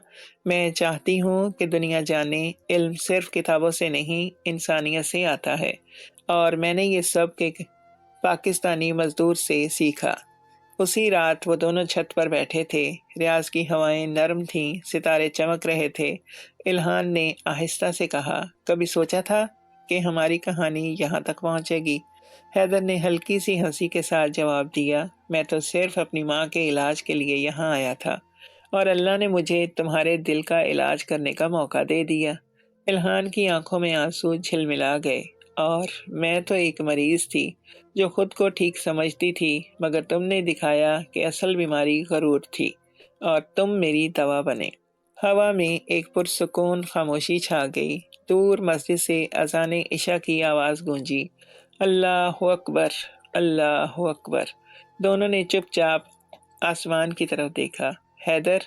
میں چاہتی ہوں کہ دنیا جانے علم صرف کتابوں سے نہیں انسانیت سے آتا ہے، اور میں نے یہ سب ایک پاکستانی مزدور سے سیکھا۔ اسی رات وہ دونوں چھت پر بیٹھے تھے، ریاض کی ہوائیں نرم تھیں، ستارے چمک رہے تھے۔ الہان نے آہستہ سے کہا، کبھی سوچا تھا کہ ہماری کہانی یہاں تک پہنچے گی؟ حیدر نے ہلکی سی ہنسی کے ساتھ جواب دیا، میں تو صرف اپنی ماں کے علاج کے لیے یہاں آیا تھا، اور اللہ نے مجھے تمہارے دل کا علاج کرنے کا موقع دے دیا۔ الہان کی آنکھوں میں آنسو جھلملا گئے۔ اور میں تو ایک مریض تھی جو خود کو ٹھیک سمجھتی تھی، مگر تم نے دکھایا کہ اصل بیماری غرور تھی، اور تم میری دوا بنے۔ ہوا میں ایک پرسکون خاموشی چھا گئی۔ دور مسجد سے اذان عشاء کی آواز گونجی، اللہ اکبر، اللہ اکبر۔ دونوں نے چپ چاپ آسمان کی طرف دیکھا۔ حیدر،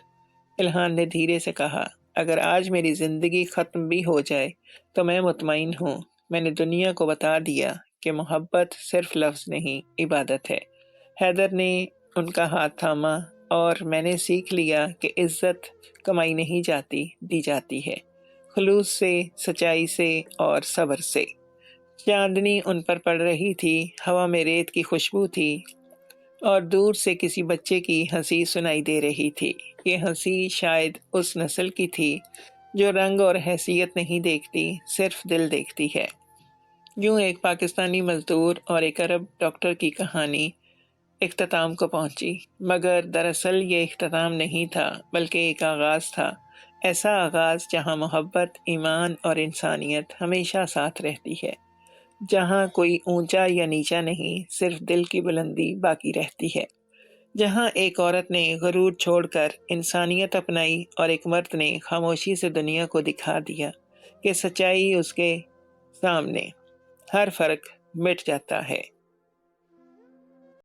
الہان نے دھیرے سے کہا، اگر آج میری زندگی ختم بھی ہو جائے تو میں مطمئن ہوں، میں نے دنیا کو بتا دیا کہ محبت صرف لفظ نہیں، عبادت ہے۔ حیدر نے ان کا ہاتھ تھاما، اور میں نے سیکھ لیا کہ عزت کمائی نہیں جاتی، دی جاتی ہے، خلوص سے، سچائی سے اور صبر سے۔ چاندنی ان پر پڑ رہی تھی، ہوا میں ریت کی خوشبو تھی، اور دور سے کسی بچے کی ہنسی سنائی دے رہی تھی۔ یہ ہنسی شاید اس نسل کی تھی جو رنگ اور حیثیت نہیں دیکھتی، صرف دل دیکھتی ہے۔ یوں ایک پاکستانی مزدور اور ایک عرب ڈاکٹر کی کہانی اختتام کو پہنچی، مگر دراصل یہ اختتام نہیں تھا، بلکہ ایک آغاز تھا۔ ایسا آغاز جہاں محبت، ایمان اور انسانیت ہمیشہ ساتھ رہتی ہے، جہاں کوئی اونچا یا نیچا نہیں، صرف دل کی بلندی باقی رہتی ہے، جہاں ایک عورت نے غرور چھوڑ کر انسانیت اپنائی اور ایک مرد نے خاموشی سے دنیا کو دکھا دیا کہ سچائی اس کے سامنے ہر فرق مٹ جاتا ہے۔